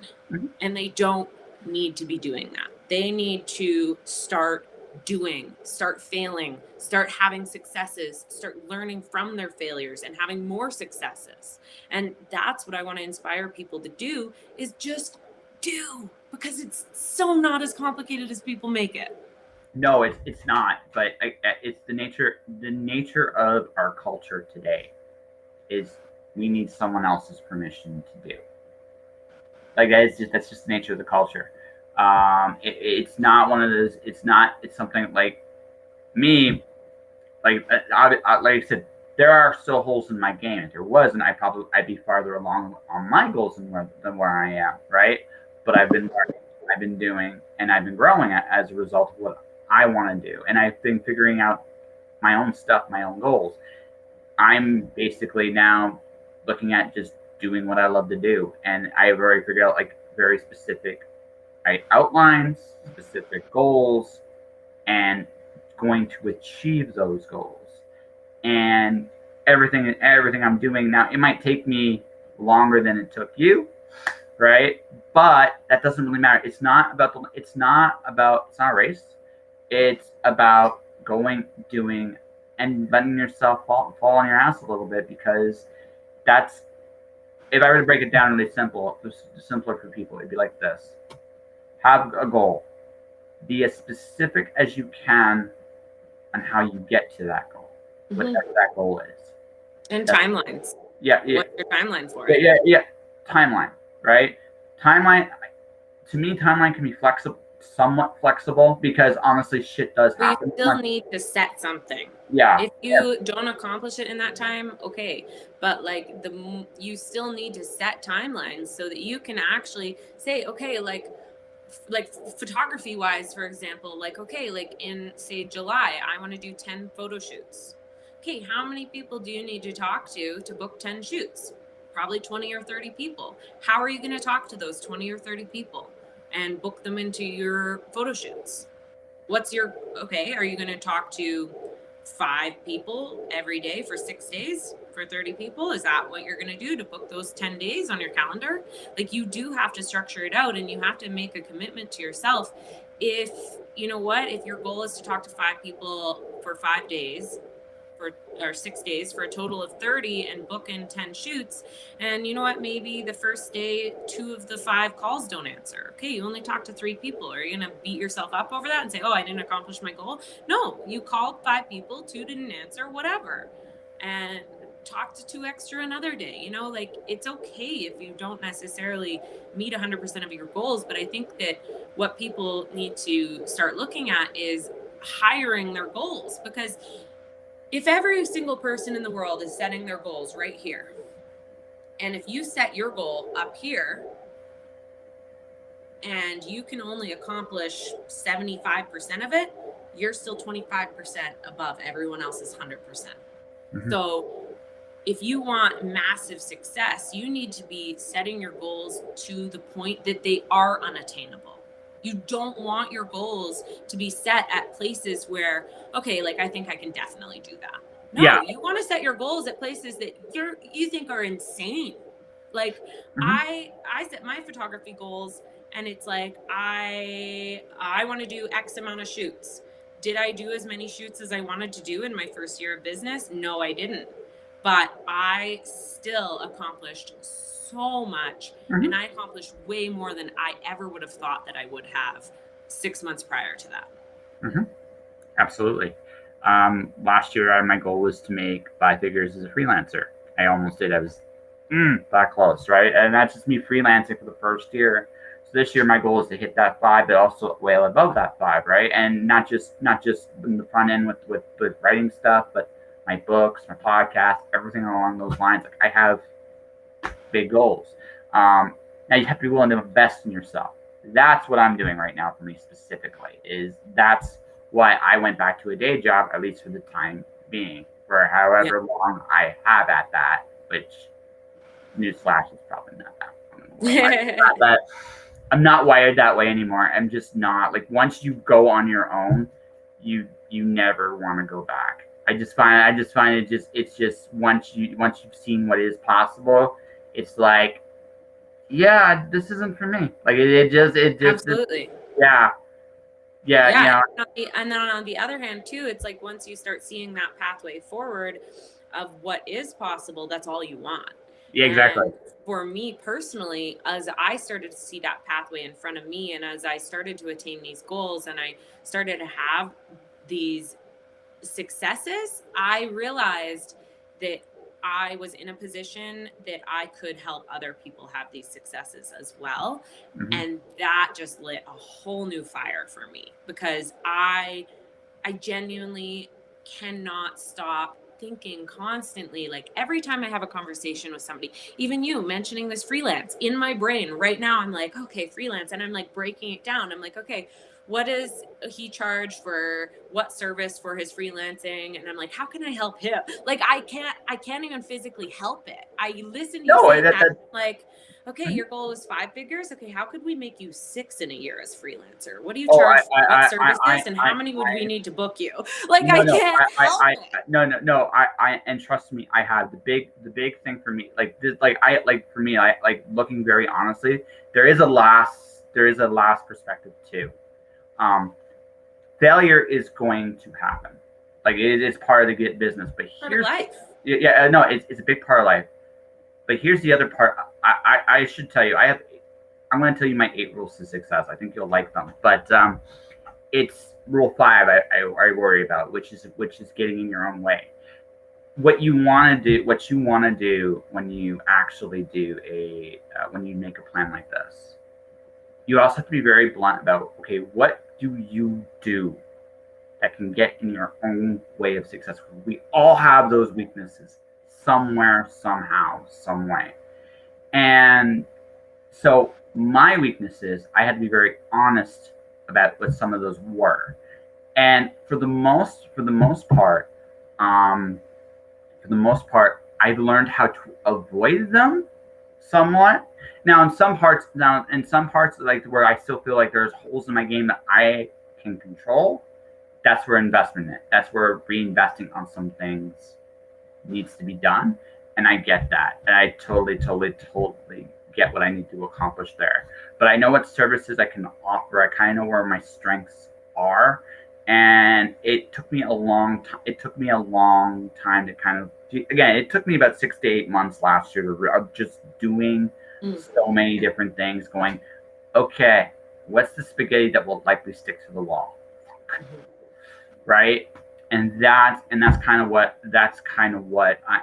and they don't need to be doing that. They need to start doing, start failing, start having successes, start learning from their failures and having more successes. And that's what I want to inspire people to do, is just do, because it's so not as complicated as people make it. No, it's not. But it's the nature of our culture today is we need someone else's permission to do. Like that's just the nature of the culture. It's not one of those. It's something like me. Like I said, there are still holes in my game. If there wasn't, I'd be farther along on my goals than where I am. Right. But I've been learning, I've been doing, and I've been growing as a result of what I want to do. And I've been figuring out my own stuff, my own goals. I'm basically now looking at just doing what I love to do. And I've already figured out like very specific outlines, specific goals, and going to achieve those goals. And everything I'm doing now, it might take me longer than it took you, right? But that doesn't really matter. It's not a race. It's about going, doing, and letting yourself fall on your ass a little bit, because that's, if I were to break it down really simpler for people, it'd be like this. Have a goal. Be as specific as you can on how you get to that goal, whatever that goal is. And that's timelines. Yeah. What's your timeline for it? Yeah. Timeline, right? Timeline, to me, timeline can be somewhat flexible because honestly, shit does But you happen. still need to set something. Yeah. If you don't accomplish it in that time, okay. But like you still need to set timelines so that you can actually say, okay, like photography wise, for example, like, okay, like in say July, I want to do 10 photo shoots. Okay, how many people do you need to talk to book 10 shoots? Probably 20 or 30 people. How are you going to talk to those 20 or 30 people and book them into your photo shoots? Okay, are you going to talk to 5 people every day for 6 days for 30 people? Is that what you're going to do to book those 10 days on your calendar? Like, you do have to structure it out, and you have to make a commitment to yourself. If you know what, if your goal is to talk to 5 people for 5 days, or 6 days for a total of 30 and book in 10 shoots, and you know what, maybe the first day 2 of the 5 calls don't answer. Okay, you only talked to 3 people. Are you going to beat yourself up over that and say, oh, I didn't accomplish my goal? No, you called 5 people, 2 didn't answer, whatever, and talk to 2 extra another day. You know, like, it's okay if you don't necessarily meet 100% of your goals, but I think that what people need to start looking at is hiring their goals. Because if every single person in the world is setting their goals right here, and if you set your goal up here and you can only accomplish 75% of it, you're still 25% above everyone else's 100%. Mm-hmm. So if you want massive success, you need to be setting your goals to the point that they are unattainable. You don't want your goals to be set at places where, okay, like, I think I can definitely do that. No, Yeah. you want to set your goals at places that you think are insane. Like, Mm-hmm. I set my photography goals, and it's like, I want to do X amount of shoots. Did I do as many shoots as I wanted to do in my first year of business? No, I didn't. But I still accomplished so much, Mm-hmm. and I accomplished way more than I ever would have thought that I would have 6 months prior to that. Mm-hmm. Absolutely. Last year, my goal was to make 5 figures as a freelancer. I almost did. I was that close, right? And that's just me freelancing for the first year. So this year, my goal is to hit that 5, but also well above that 5, right? And not just in the front end with writing stuff, but my books, my podcast, everything along those lines. Like, I have big goals. Now you have to be willing to invest in yourself. That's what I'm doing right now for me specifically. That's why I went back to a day job, at least for the time being, for however long I have at that. Which, newsflash, is probably not that. But I'm not wired that way anymore. I'm just not. Like, once you go on your own, you never want to go back. I just find it's just once you've seen what is possible, it's like, yeah, this isn't for me. Like, it just Absolutely. Yeah. And then on the other hand too, it's like, once you start seeing that pathway forward of what is possible, that's all you want. Yeah, exactly. And for me personally, as I started to see that pathway in front of me, and as I started to attain these goals, and I started to have these successes, I realized that I was in a position that I could help other people have these successes as well. Mm-hmm. And that just lit a whole new fire for me, because I genuinely cannot stop thinking constantly. Like, every time I have a conversation with somebody, even you mentioning this freelance, in my brain right now, I'm like, okay, freelance. And I'm like breaking it down. I'm like, okay, what does he charge for what service for his freelancing? And I'm like, how can I help him? Like, I can't even physically help it. I listen to you say that, like, okay, your goal is 5 figures. Okay, how could we make you 6 in a year as freelancer? What do you charge for? What services? And how many would we need to book you? Like, I can't help it. No. And trust me, I have the big thing for me. Like this, for me, I like, looking very honestly. There is a last perspective too. Failure is going to happen. Like, it's part of the business. But here's life. Yeah, no, it's a big part of life. But here's the other part. I should tell you. I'm going to tell you my 8 rules to success. I think you'll like them. But it's rule 5 I worry about, which is getting in your own way. What you want to do when you actually do when you make a plan like this, you also have to be very blunt about, okay, what do you do that can get in your own way of success? We all have those weaknesses somewhere, somehow, some way. And so my weaknesses, I had to be very honest about what some of those were. And for the most part, um, I've learned how to avoid them somewhat. Now, in some parts, like where I still feel like there's holes in my game that I can control, that's where investment is. That's where reinvesting on some things needs to be done. And I get that. And I totally get what I need to accomplish there. But I know what services I can offer. I kind of know where my strengths are. And it took me a long time. It took me a long time to kind of, again, it took me about 6 to 8 months last year to just doing so many different things, going, okay, what's the spaghetti that will likely stick to the wall? Right? And that's kind of what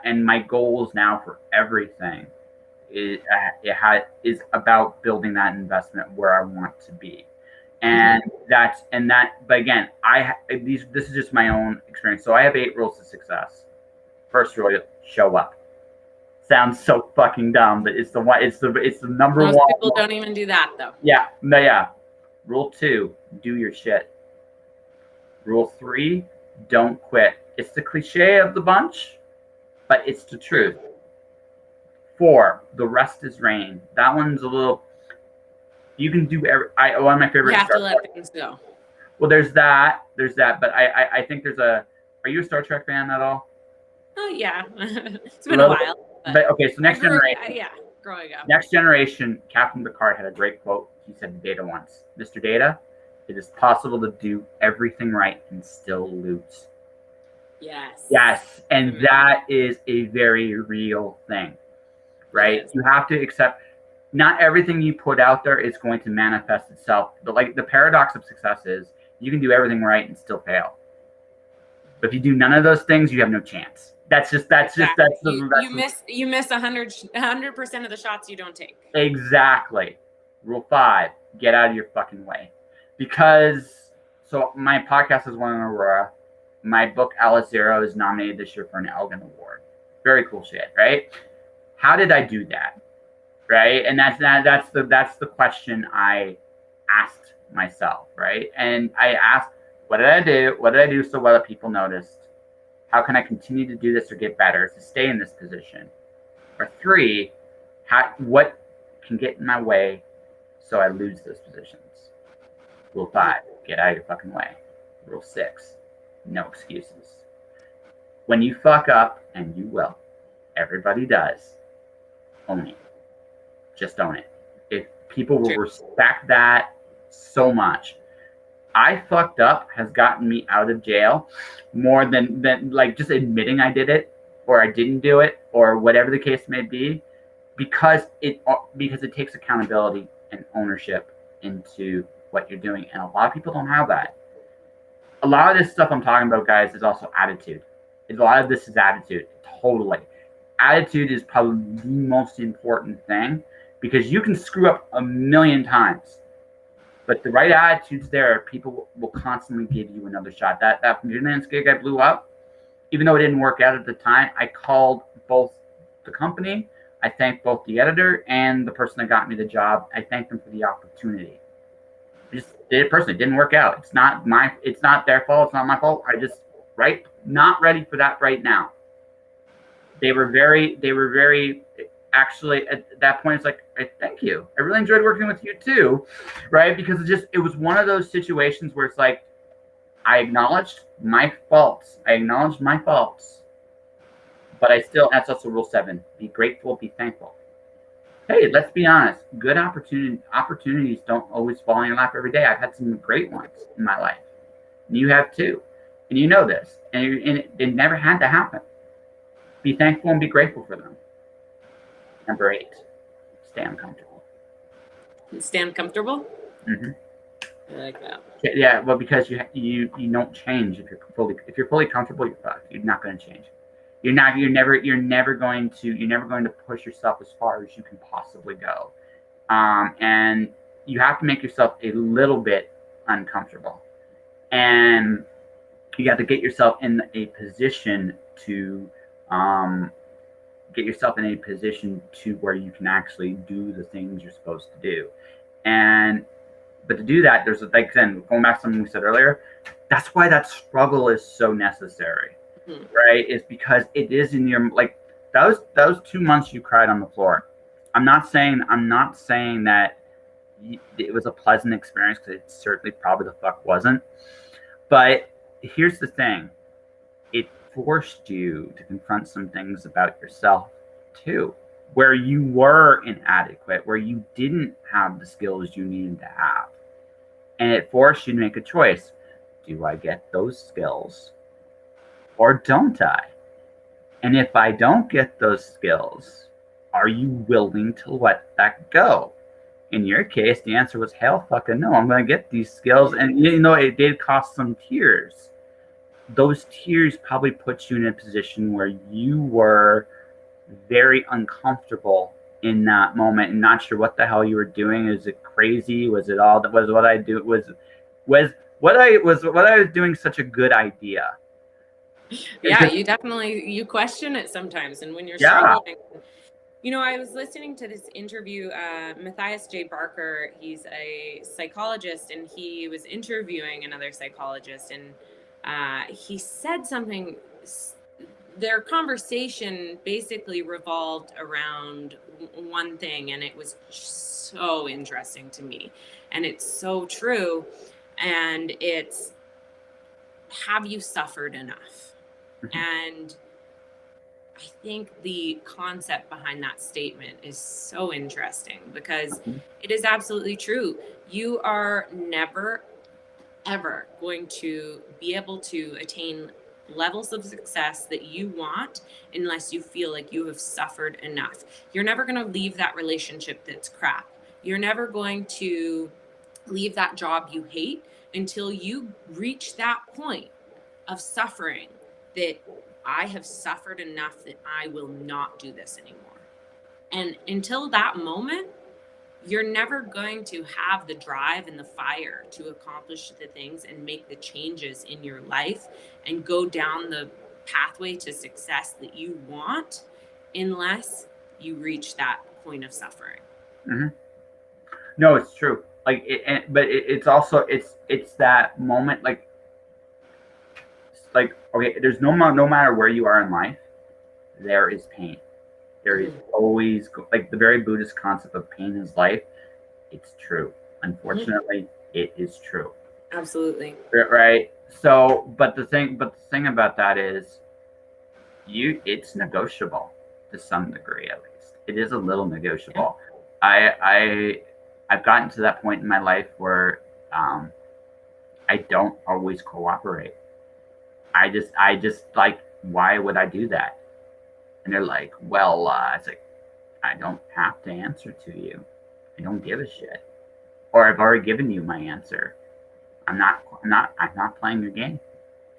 and my goals now for everything is about building that investment where I want to be. And but again, this is just my own experience. So I have 8 rules to success. First rule, show up. Sounds so fucking dumb, but it's the number one. Most people don't even do that though. Yeah. Rule 2, do your shit. Rule 3, don't quit. It's the cliche of the bunch, but it's the truth. 4, the rest is rain. That one's a little. You can do one of my favorite. You have to let things go. Well, there's that, but I think there's a. Are you a Star Trek fan at all? Oh yeah, it's been a while. But okay, so Next Generation. Yeah, growing up. Next Generation, Captain Picard had a great quote. He said to Data once, "Mr. Data, it is possible to do everything right and still lose." Yes, and that is a very real thing, right? You have to accept. Not everything you put out there is going to manifest itself. But like the paradox of success is, you can do everything right and still fail. But if you do none of those things, you have no chance. You miss 100% of the shots you don't take. Exactly. Rule 5, get out of your fucking way. Because, so my podcast has won an Aurora. My book, Alice Zero, is nominated this year for an Elgin Award. Very cool shit, right? How did I do that? Right? And that's the question I asked myself, right? And I asked, what did I do? What did I do so well that people noticed? How can I continue to do this or get better to stay in this position? Or 3, what can get in my way so I lose those positions? Rule 5, get out of your fucking way. Rule 6, no excuses. When you fuck up, and you will, everybody does, own it. Just own it. If people will respect that so much. I fucked up has gotten me out of jail more than like just admitting I did it or I didn't do it or whatever the case may be, because it takes accountability and ownership into what you're doing, and a lot of people don't have that. A lot of this stuff I'm talking about, guys, is also attitude. A lot of this is attitude. Totally. Attitude is probably the most important thing, because you can screw up a million times. But the right attitude's there, people will constantly give you another shot. That freelance gig I blew up, even though it didn't work out at the time, I called both the company. I thanked both the editor and the person that got me the job. I thanked them for the opportunity. I just did it personally. It didn't work out. It's not their fault. It's not my fault. Not ready for that right now. They were very actually at that point, it's like, thank you. I really enjoyed working with you too, right? Because it was one of those situations where it's like, I acknowledged my faults. But that's also rule 7. Be grateful, be thankful. Hey, let's be honest. Good opportunities don't always fall in your lap every day. I've had some great ones in my life. And you have too. And you know this. And it never had to happen. Be thankful and be grateful for them. Number 8, stay uncomfortable. Stand comfortable? Mm-hmm. I like that. Yeah, well, because you don't change if you're fully comfortable. You're fucked. You're not going to change. You're never going to push yourself as far as you can possibly go. And you have to make yourself a little bit uncomfortable, and you have to get yourself in a position to where you can actually do the things you're supposed to do. And but to do that, there's like then going back to something we said earlier, that's why that struggle is so necessary, right? Is because it is in your like those 2 months you cried on the floor. I'm not saying that it was a pleasant experience, because it certainly probably the fuck wasn't. But here's the thing: it forced you to confront some things about yourself too, where you were inadequate, where you didn't have the skills you needed to have. And it forced you to make a choice. Do I get those skills or don't I? And if I don't get those skills, are you willing to let that go? In your case, the answer was hell fucking no. I'm going to get these skills. And you know, it did cost some tears. Those tears probably put you in a position where you were very uncomfortable in that moment and not sure what the hell you were doing. Is it crazy? Was it all that was what I do? Was what I was doing such a good idea? Yeah, you question it sometimes, and when you're struggling. You know, I was listening to this interview, Matthias J. Barker, he's a psychologist, and he was interviewing another psychologist, and he said something. Their conversation basically revolved around one thing, and it was so interesting to me, and it's so true, and it's, have you suffered enough? And I think the concept behind that statement is so interesting, because it is absolutely true. You are never, ever going to be able to attain levels of success that you want unless you feel like you have suffered enough. You're never going to leave that relationship that's crap. You're never going to leave that job you hate until you reach that point of suffering that I have suffered enough that I will not do this anymore. And until that moment, you're never going to have the drive and the fire to accomplish the things and make the changes in your life and go down the pathway to success that you want unless you reach that point of suffering. Mm-hmm. No, it's true. Like, it's also it's that moment, like okay, there's no matter where you are in life, there is pain. There is always, like, the very Buddhist concept of pain is life. It's true. Unfortunately, it is true. Absolutely. Right. So, but the thing about that is, it's negotiable to some degree, at least. It is a little negotiable. I've gotten to that point in my life where I don't always cooperate. I just like, why would I do that? And they're like, well, it's like, I don't have to answer to you. I don't give a shit. Or I've already given you my answer. I'm not playing your game.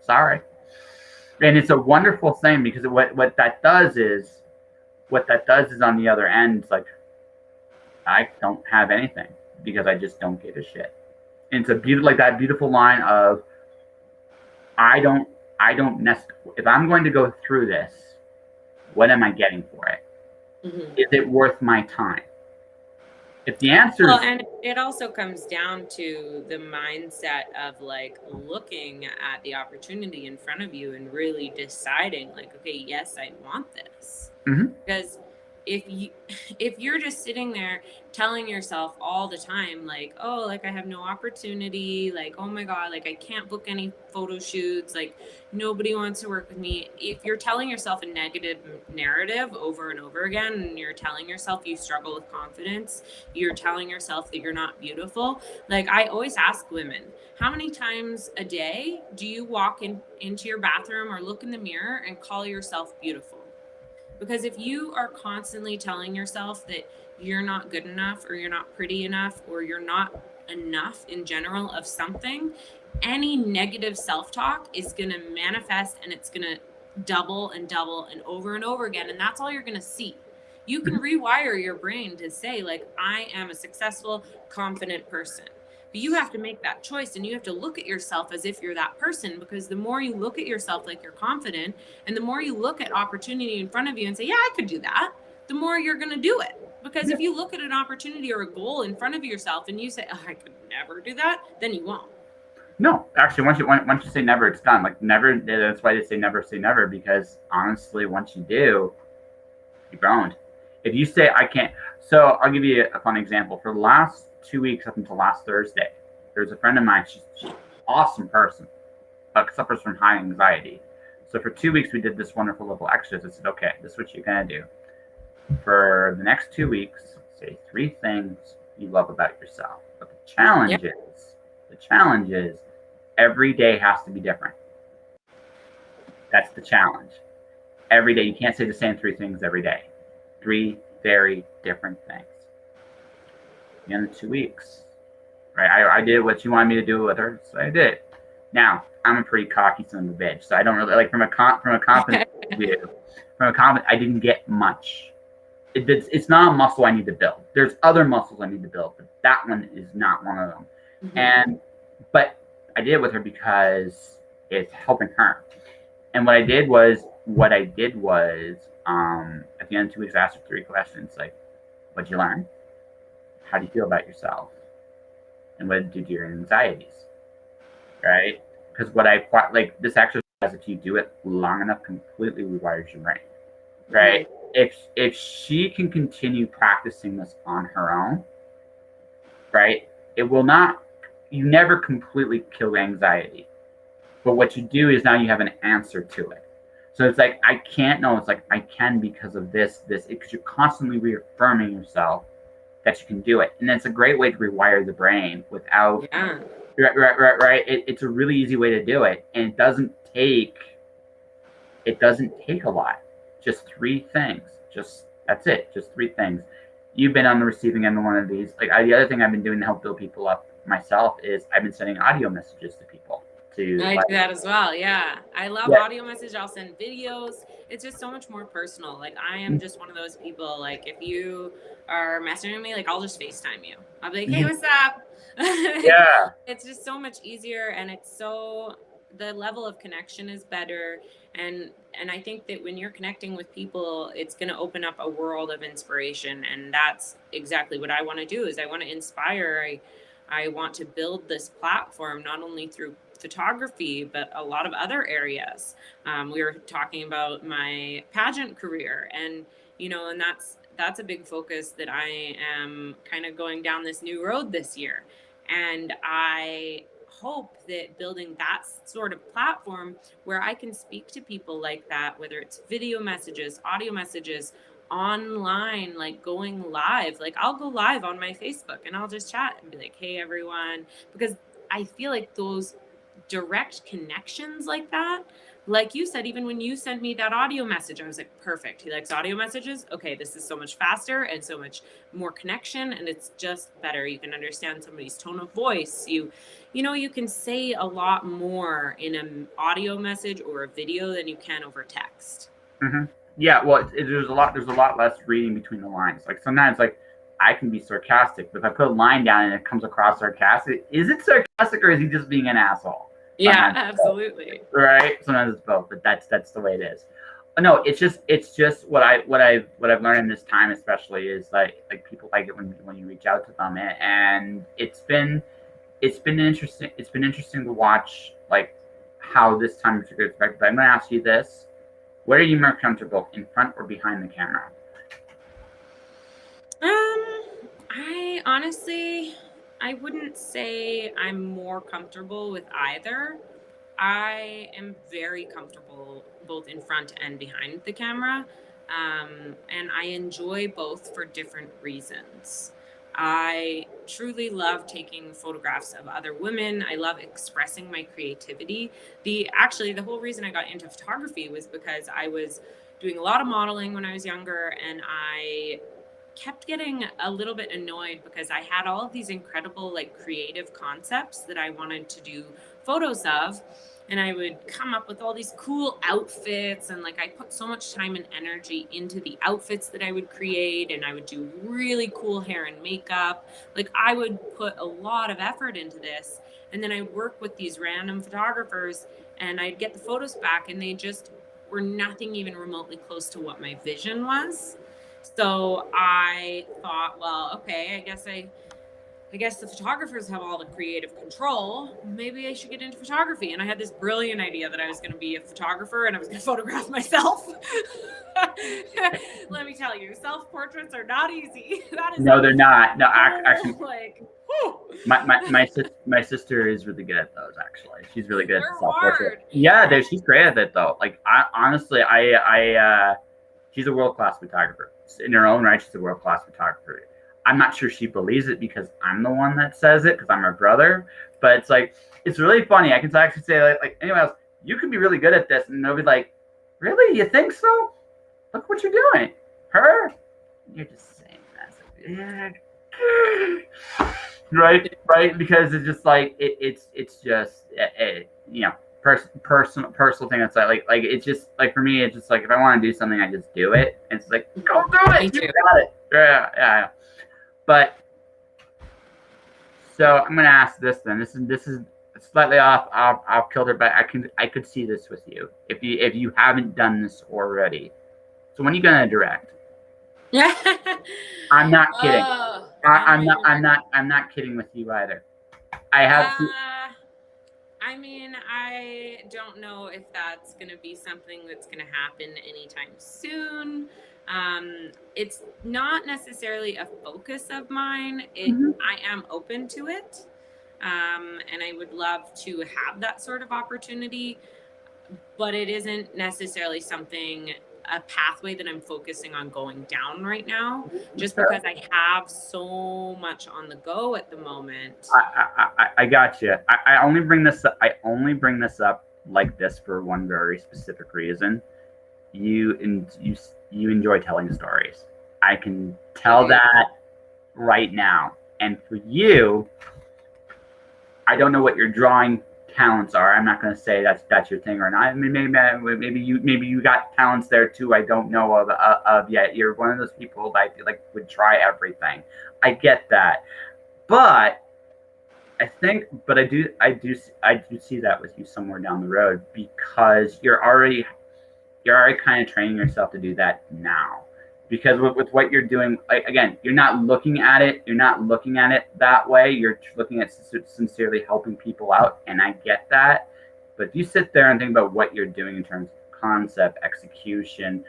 Sorry. And it's a wonderful thing, because what that does is on the other end, it's like, I don't have anything because I just don't give a shit. And it's like that beautiful line of, if I'm going to go through this, what am I getting for it? Mm-hmm. Is it worth my time? If the answer is, and it also comes down to the mindset of, like, looking at the opportunity in front of you and really deciding, like, okay, yes, I want this. Mm-hmm. Because if you're just sitting there telling yourself all the time, like, oh, like, I have no opportunity, like, oh my God, like, I can't book any photo shoots, like, nobody wants to work with me. If you're telling yourself a negative narrative over and over again, and you're telling yourself you struggle with confidence, you're telling yourself that you're not beautiful. Like, I always ask women, how many times a day do you walk into your bathroom or look in the mirror and call yourself beautiful? Because if you are constantly telling yourself that you're not good enough, or you're not pretty enough, or you're not enough in general of something, any negative self-talk is going to manifest, and it's going to double and double and over again. And that's all you're going to see. You can rewire your brain to say, like, I am a successful, confident person. But you have to make that choice, and you have to look at yourself as if you're that person, because the more you look at yourself like you're confident, and the more you look at opportunity in front of you and say, yeah, I could do that, the more you're going to do it. Because if you look at an opportunity or a goal in front of yourself and you say, oh, I could never do that, then you won't. No, actually, once you say never, it's done. Like never. That's why they say never, because honestly, once you do, you've grown. If you say I can't, so I'll give you a fun example. For the last 2 weeks up until last Thursday, there's a friend of mine. She's an awesome person, but suffers from high anxiety. So for 2 weeks, we did this wonderful little exercise. I said, okay, this is what you're gonna do. For the next 2 weeks, say 3 things you love about yourself. But the challenge is, every day has to be different. That's the challenge. Every day, you can't say the same 3 things every day. 3 very different things. The end of 2 weeks, right? I did what you wanted me to do with her, so I did. Now, I'm a pretty cocky son of a bitch, so I don't really like from a confidence view. From a confidence, I didn't get much. It's not a muscle I need to build. There's other muscles I need to build, but that one is not one of them. Mm-hmm. But I did it with her because it's helping her. And what I did was, at the end of 2 weeks, I asked her 3 questions like, what'd you learn? How do you feel about yourself? And what did you do to your anxieties? Right? Because this exercise, if you do it long enough, completely rewires your brain. Right? If she can continue practicing this on her own, right, it will not, you never completely kill anxiety. But what you do is now you have an answer to it. So it's like, I can't, no, it's like, I can because of this, because you're constantly reaffirming yourself that you can do it. And it's a great way to rewire the brain without, right. It's a really easy way to do it. And it doesn't take a lot. Just 3 things. That's it. Just 3 things. You've been on the receiving end of one of these. Like the other thing I've been doing to help build people up myself is I've been sending audio messages to people. I do that as well. Yeah. I love audio message. I'll send videos. It's just so much more personal. Like I am just one of those people. Like if you are messaging me, like I'll just FaceTime you. I'll be like, hey, what's up? Yeah. It's just so much easier, and the level of connection is better. And I think that when you're connecting with people, it's going to open up a world of inspiration. And that's exactly what I want to do. Is I want to inspire. I want to build this platform, not only through photography, but a lot of other areas. We were talking about my pageant career, and, and that's a big focus that I am kind of going down this new road this year. And I hope that building that sort of platform where I can speak to people like that, whether it's video messages, audio messages, online, like going live, like I'll go live on my Facebook and I'll just chat and be like, hey, everyone, because I feel like those direct connections like that, like you said, even when you sent me that audio message, I was like, perfect. He likes audio messages. Okay, this is so much faster and so much more connection, and it's just better. You can understand somebody's tone of voice. You can say a lot more in an audio message or a video than you can over text. Mm-hmm. Yeah, well, there's a lot less reading between the lines. Like sometimes, like I can be sarcastic, but if I put a line down and it comes across sarcastic, is it sarcastic or is he just being an asshole? Yeah, absolutely. Right. Sometimes it's both, but that's the way it is. No, it's just what I've learned in this time, especially, is like people like it when you reach out to them, and it's been interesting. It's been interesting to watch like how this time is affected. But I'm going to ask you this: where are you more comfortable, in front or behind the camera? I honestly, I wouldn't say I'm more comfortable with either. I am very comfortable both in front and behind the camera. And I enjoy both for different reasons. I truly love taking photographs of other women. I love expressing my creativity. The whole reason I got into photography was because I was doing a lot of modeling when I was younger, and I kept getting a little bit annoyed because I had all of these incredible, like, creative concepts that I wanted to do photos of. and I would come up with all these cool outfits, and like I put so much time and energy into the outfits that I would create, and I would do really cool hair and makeup. Like I would put a lot of effort into this, and then I'd work with these random photographers, and I'd get the photos back, and they just were nothing even remotely close to what my vision was. So I thought, well, okay, I guess the photographers have all the creative control. Maybe I should get into photography. And I had this brilliant idea that I was going to be a photographer and I was going to photograph myself. Let me tell you, self portraits are not easy. That is No, they're not. No, actually, like my sister is really good at those. Actually, she's really good they're at self portrait. hard. Yeah, she's great at it though. Like honestly, she's a world class photographer in her own right. She's a world class photographer. I'm not sure she believes it because I'm the one that says it because I'm her brother. But it's like it's really funny. I can actually say like anyone else, you can be really good at this, and they'll be like, "Really? You think so? Look what you're doing." Her, you're just saying that. Right, because it's just like it's just you know personal thing. That's like it's just like for me, it's just like if I want to do something, I just do it. And it's like go do it. You got it. Yeah. But so I'm gonna ask this then. This is slightly off kilter, but I could see this with you if you haven't done this already. So when are you gonna direct? I'm not kidding. I'm not kidding with you either. I have. I mean, I don't know if that's going to be something that's going to happen anytime soon. It's not necessarily a focus of mine. I am open to it, and I would love to have that sort of opportunity, but it isn't necessarily a pathway that I'm focusing on going down right now, just because I have so much on the go at the moment. I got you. I only bring this up. I only bring this up like this for one very specific reason. You enjoy telling stories. I can tell that right now. And for you, I don't know what your drawing talents are. I'm not going to say that's your thing or not. I mean, maybe you got talents there too. I don't know of yet. You're one of those people that I feel like would try everything. I get that, but I do see that with you somewhere down the road because you're already kind of training yourself to do that now. Because with what you're doing, like, again, you're not looking at it that way. You're looking at sincerely helping people out, and I get that. But if you sit there and think about what you're doing in terms of concept, execution,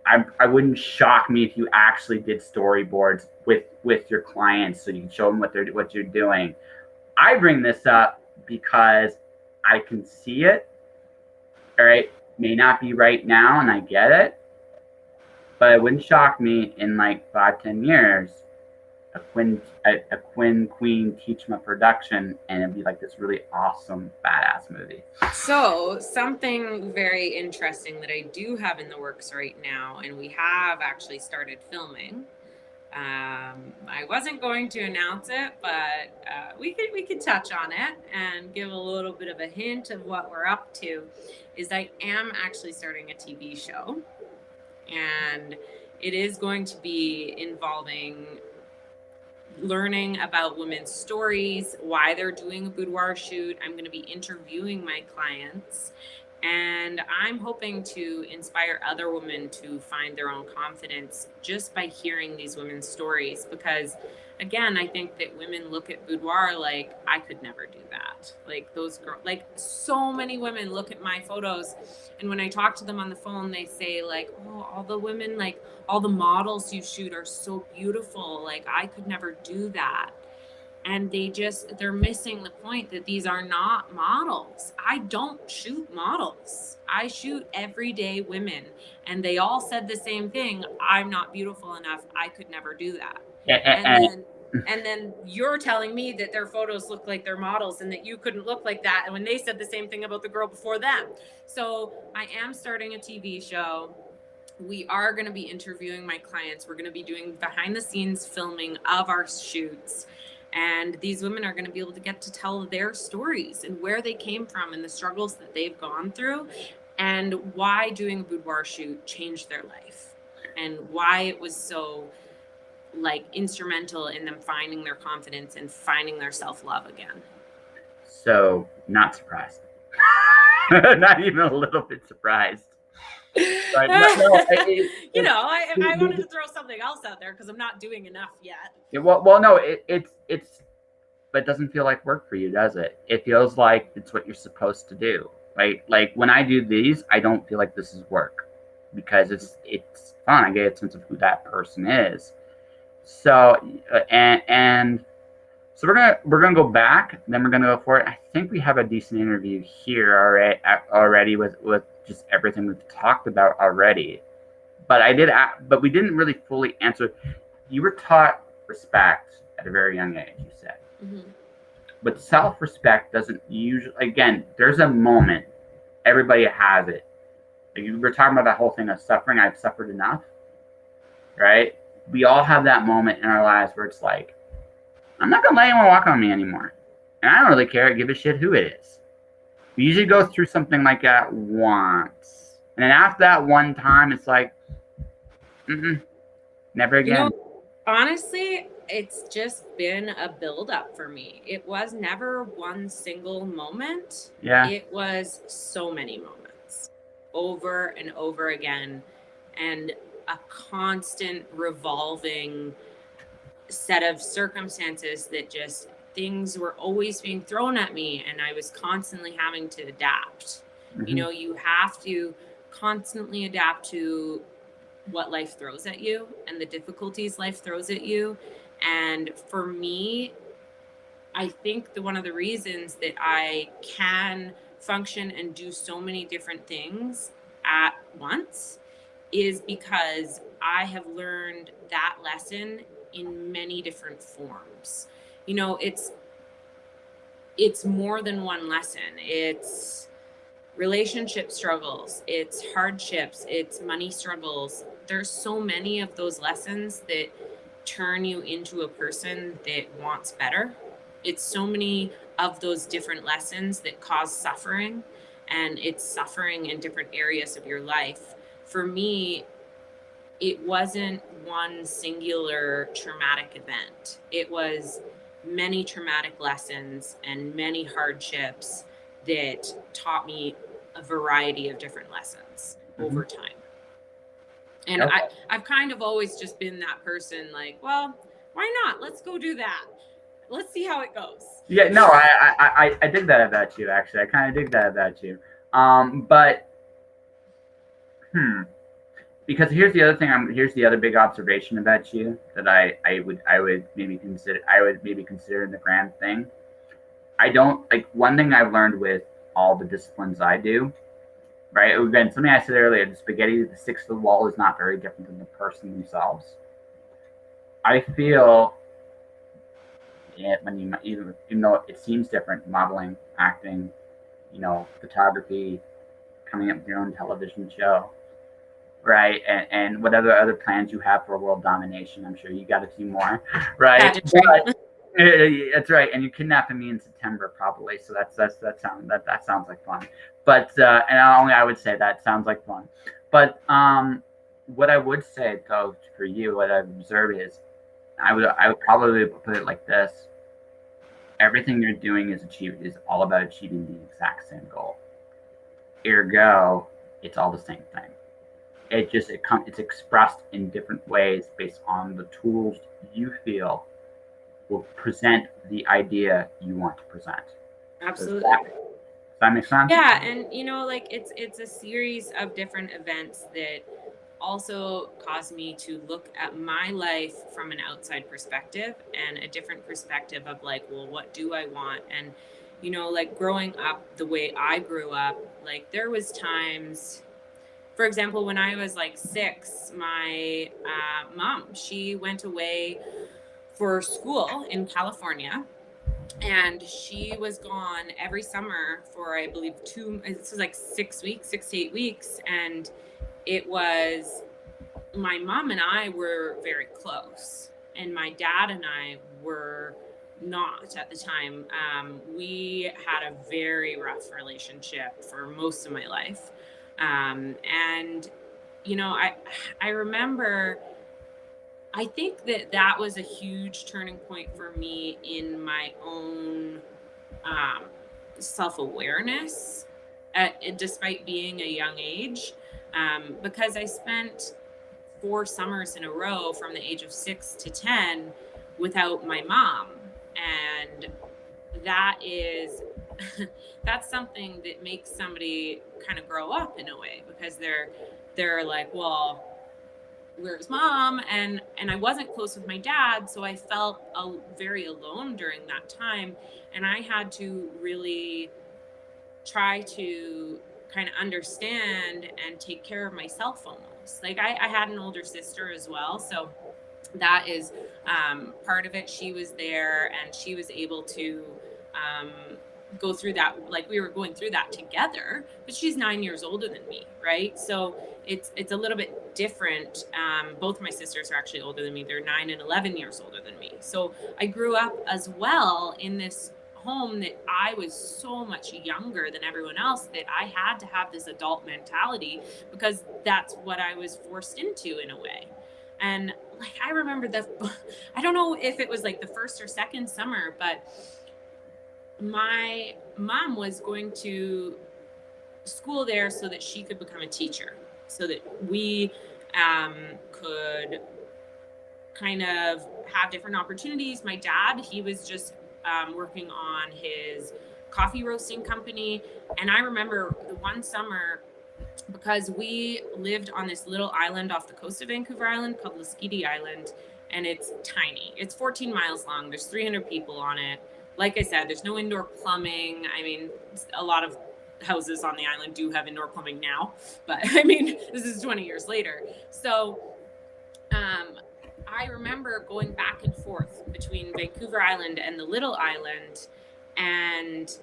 I wouldn't shock me if you actually did storyboards with your clients so you can show them what you're doing. I bring this up because I can see it. All right, may not be right now, and I get it. But it wouldn't shock me in like 5-10 years, a Quinn Teechma production, and it'd be like this really awesome, badass movie. So something very interesting that I do have in the works right now, and we have actually started filming. I wasn't going to announce it, but we could touch on it and give a little bit of a hint of what we're up to. Is I am actually starting a TV show. And it is going to be involving learning about women's stories, why they're doing a boudoir shoot. I'm going to be interviewing my clients, and I'm hoping to inspire other women to find their own confidence just by hearing these women's stories. Because again, I think that women look at boudoir like, I could never do that. Like those girls, like so many women look at my photos, and when I talk to them on the phone, they say like, oh, all the women, like all the models you shoot are so beautiful. Like I could never do that. And they're missing the point that these are not models. I don't shoot models. I shoot everyday women. And they all said the same thing. I'm not beautiful enough. I could never do that. And then you're telling me that their photos look like they're models and that you couldn't look like that. And when they said the same thing about the girl before them. So I am starting a TV show. We are going to be interviewing my clients. We're going to be doing behind the scenes filming of our shoots. And these women are going to be able to get to tell their stories and where they came from and the struggles that they've gone through and why doing a boudoir shoot changed their life and why it was so like instrumental in them finding their confidence and finding their self-love again. So, not surprised. Not even a little bit surprised. But no, you know, I wanted to throw something else out there because I'm not doing enough yet. Well, no, it's, but it doesn't feel like work for you, does it? It feels like it's what you're supposed to do, right? Like when I do these, I don't feel like this is work because it's fun. I get a sense of who that person is. So, and so we're gonna go back, then we're gonna go for it. I think we have a decent interview here already with just everything we've talked about already. But but we didn't really fully answer. You were taught respect at a very young age, you said. Mm-hmm. But self-respect doesn't usually. Again, there's a moment. Everybody has it. Like you were talking about that whole thing of suffering. I've suffered enough, right? We all have that moment in our lives where it's like, I'm not gonna let anyone walk on me anymore, and I don't really care. I give a shit who it is. We usually go through something like that once, and then after that one time, it's like, never again. You know, honestly, it's just been a build-up for me. It was never one single moment. Yeah. It was so many moments, over and over again, and a constant revolving set of circumstances that just things were always being thrown at me and I was constantly having to adapt. You know, you have to constantly adapt to what life throws at you and the difficulties life throws at you. And for me, I think one of the reasons that I can function and do so many different things at once is because I have learned that lesson in many different forms. You know, it's more than one lesson. It's relationship struggles, it's hardships, it's money struggles. There's so many of those lessons that turn you into a person that wants better. It's so many of those different lessons that cause suffering, and it's suffering in different areas of your life. For me, it wasn't one singular traumatic event. It was many traumatic lessons and many hardships that taught me a variety of different lessons over time. And Okay. I've kind of always just been that person like, well, why not? Let's go do that. Let's see how it goes. Yeah, no, I dig that about you, actually. I kind of dig that about you. But, because here's the other thing. Here's the other big observation about you that I would maybe consider in the grand thing. I don't like one thing I've learned with all the disciplines I do. Right, again, something I said earlier: the spaghetti that sticks to the wall is not very different than the person themselves. I feel when even though it seems different, modeling, acting, photography, coming up with your own television show, right? And whatever other plans you have for world domination, I'm sure you got a few more, right? That's right. And you're kidnapping me in September, probably. So that sounds like fun. But and I would say that sounds like fun. But what I would say though for you, what I've observed is, I would probably put it like this: everything you're doing is all about achieving the exact same goal. Ergo, it's all the same thing. It's expressed in different ways based on the tools you feel will present the idea you want to present. Absolutely. Does that make sense? Yeah, and like it's a series of different events that also caused me to look at my life from an outside perspective and a different perspective of like, well, what do I want? And like growing up the way I grew up, like there was times, for example, when I was like 6, my mom, she went away for school in California, and she was gone every summer for, I believe, this was like 6 weeks, 6 to 8 weeks. And it was, my mom and I were very close, and my dad and I were not at the time. We had a very rough relationship for most of my life. And, I remember, I think that was a huge turning point for me in my own um, self awareness, despite being a young age, because I spent 4 summers in a row from the age of 6 to 10 without my mom. And that is, that's something that makes somebody kind of grow up in a way, because they're like, well, where's mom? And I wasn't close with my dad, so I felt very alone during that time, and I had to really try to kind of understand and take care of myself almost. Like I had an older sister as well, so that is part of it. She was there and she was able to um, go through that, like we were going through that together, but she's 9 years older than me, right? So it's a little bit different. Both my sisters are actually older than me. They're 9 and 11 years older than me. So I grew up as well in this home that I was so much younger than everyone else, that I had to have this adult mentality, because that's what I was forced into in a way. And like I remember I don't know if it was like the first or second summer, but my mom was going to school there so that she could become a teacher, so that we could kind of have different opportunities. My dad, he was just working on his coffee roasting company. And I remember the one summer, because we lived on this little island off the coast of Vancouver Island called Lasqueti Island, and it's tiny. It's 14 miles long. There's 300 people on it. Like I said, there's no indoor plumbing. I mean, a lot of houses on the island do have indoor plumbing now, but I mean, this is 20 years later. So I remember going back and forth between Vancouver Island and the little island, and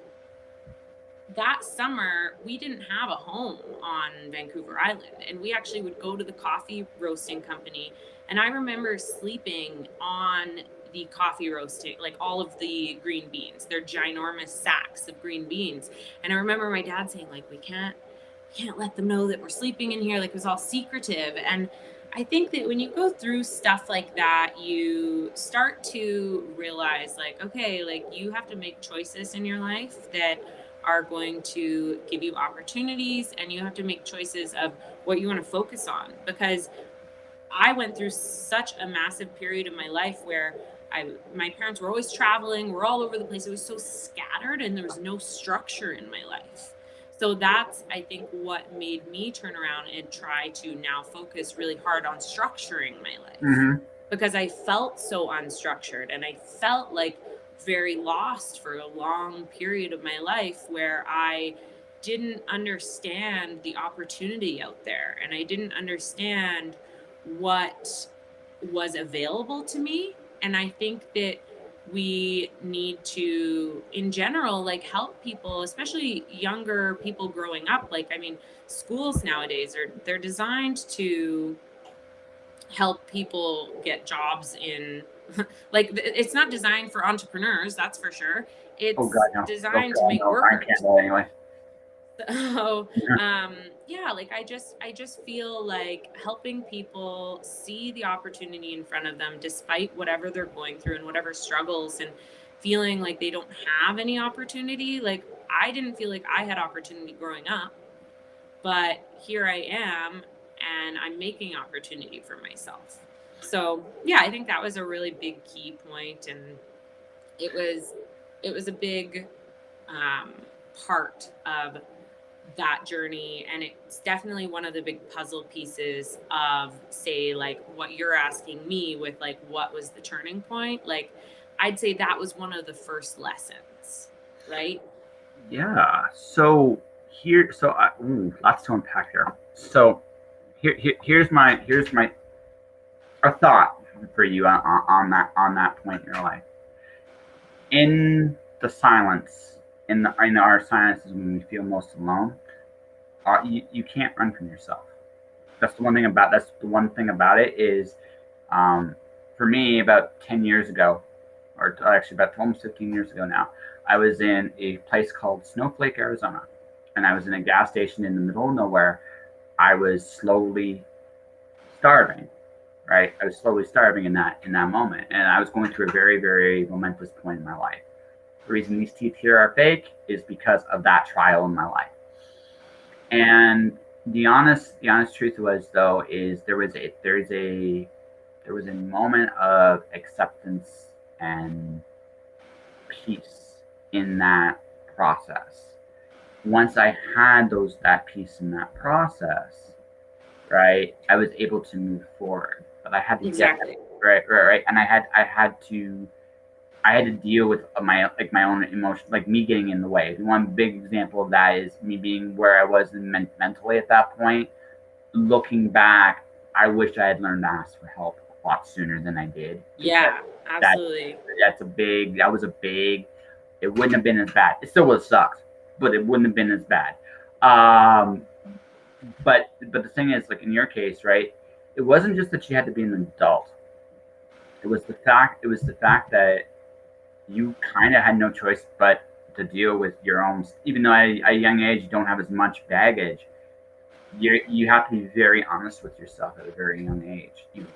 that summer we didn't have a home on Vancouver Island, and we actually would go to the coffee roasting company. And I remember sleeping on the coffee roasting, like all of the green beans, they're ginormous sacks of green beans. And I remember my dad saying, like, we can't let them know that we're sleeping in here, like it was all secretive. And I think that when you go through stuff like that, you start to realize, like, okay, like you have to make choices in your life that are going to give you opportunities, and you have to make choices of what you want to focus on. Because I went through such a massive period of my life where my parents were always traveling, we're all over the place. It was so scattered and there was no structure in my life. So that's, I think, what made me turn around and try to now focus really hard on structuring my life, Mm-hmm. because I felt so unstructured and I felt like very lost for a long period of my life, where I didn't understand the opportunity out there, and I didn't understand what was available to me. And I think that we need to, in general, like help people, especially younger people growing up. Like, I mean, schools nowadays they're designed to help people get jobs in like it's not designed for entrepreneurs, that's for sure. Oh It's God, no. Oh designed to God, make no. I workers. can't do it anyway. So Yeah. yeah, like I just feel like helping people see the opportunity in front of them despite whatever they're going through and whatever struggles, and feeling like they don't have any opportunity. Like I didn't feel like I had opportunity growing up, but here I am, and I'm making opportunity for myself. So yeah, I think that was a really big key point, and it was it was a big um, part of that journey, and it's definitely one of the big puzzle pieces of, say, like what you're asking me with, like, what was the turning point. Like I'd say that was one of the first lessons, right? Yeah. So here, lots to unpack here. So here's my a thought for you on that point in your life. In the silence, in our silences when we feel most alone, you can't run from yourself. That's the one thing about it is, um, for me, about 10 years ago, or actually about almost 15 years ago now. I was in a place called Snowflake, Arizona, and I was in a gas station in the middle of nowhere. I was slowly starving, right? I was slowly starving in that moment, and I was going through a very, very momentous point in my life. The reason these teeth here are fake is because of that trial in my life. And the honest truth was though is there was a moment of acceptance and peace in that process. Once I had that peace in that process, right, I was able to move forward. But I had to get Exactly. right, and I had to deal with my own emotion, like me getting in the way. One big example of that is me being where I was mentally at that point. Looking back, I wish I had learned to ask for help a lot sooner than I did. Yeah, That absolutely. that was a big. It wouldn't have been as bad. It still would have sucked, but it wouldn't have been as bad. Um, but the thing is, like in your case, right? It wasn't just that you had to be an adult. It was the fact that you kind of had no choice but to deal with your own. Even though at a young age you don't have as much baggage, you have to be very honest with yourself at a very young age. You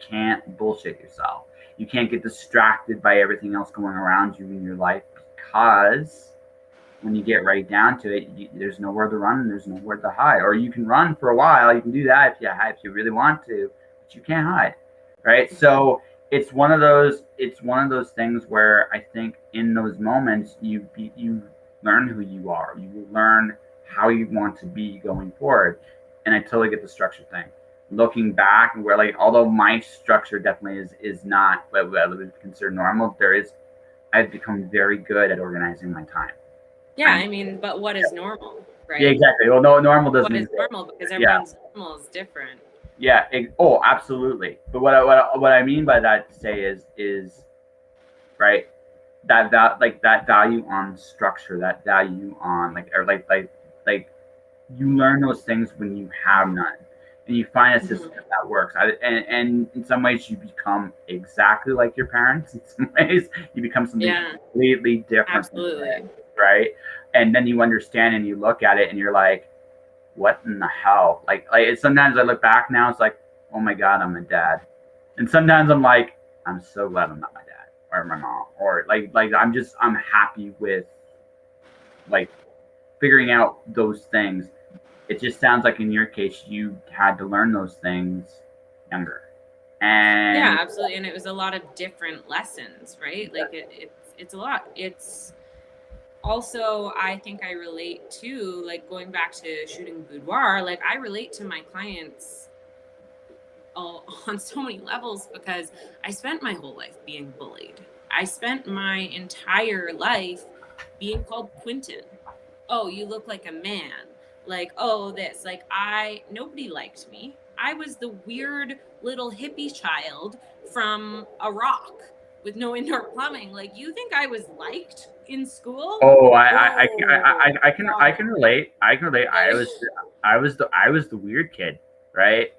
can't bullshit yourself. You can't get distracted by everything else going around you in your life because when you get right down to it, there's nowhere to run and there's nowhere to hide. Or you can run for a while. You can do that if you really want to, but you can't hide, right? So it's one of those things where I think in those moments you learn who you are. You learn how you want to be going forward. And I totally get the structure thing. Looking back, where like although my structure definitely is not what I would consider normal, I've become very good at organizing my time. Yeah, I'm, I mean, but what is normal, yeah, right? exactly. Well, no, normal What doesn't is exist. normal? Because Yeah, everyone's normal is different. yeah. Oh, absolutely. But what I mean by that to say is right that value on structure, that value on like you learn those things when you have none, and you find a system Mhm. that works. And in some ways, you become exactly like your parents. In some ways, you become something Yeah, completely different from absolutely. them, right? And then you understand and you look at it and you're like, what in the hell? Sometimes I look back now, it's like, oh my god, I'm a dad. And sometimes I'm like, I'm so glad I'm not my dad or my mom, or I'm happy with like figuring out those things. It just sounds like in your case you had to learn those things younger. Yeah, And absolutely. And it was a lot of different lessons, right? Like it's a lot. It's also, I think I relate to, like, going back to shooting boudoir, like I relate to my clients all, on so many levels because I spent my whole life being bullied. I spent my entire life being called Quentin. Oh, you look like a man. Like, oh, this. Like, nobody liked me. I was the weird little hippie child from a rock with no indoor plumbing. Like, you think I was liked in school? oh, Oh, I God. can relate. I can relate. Like, I was the weird kid, right?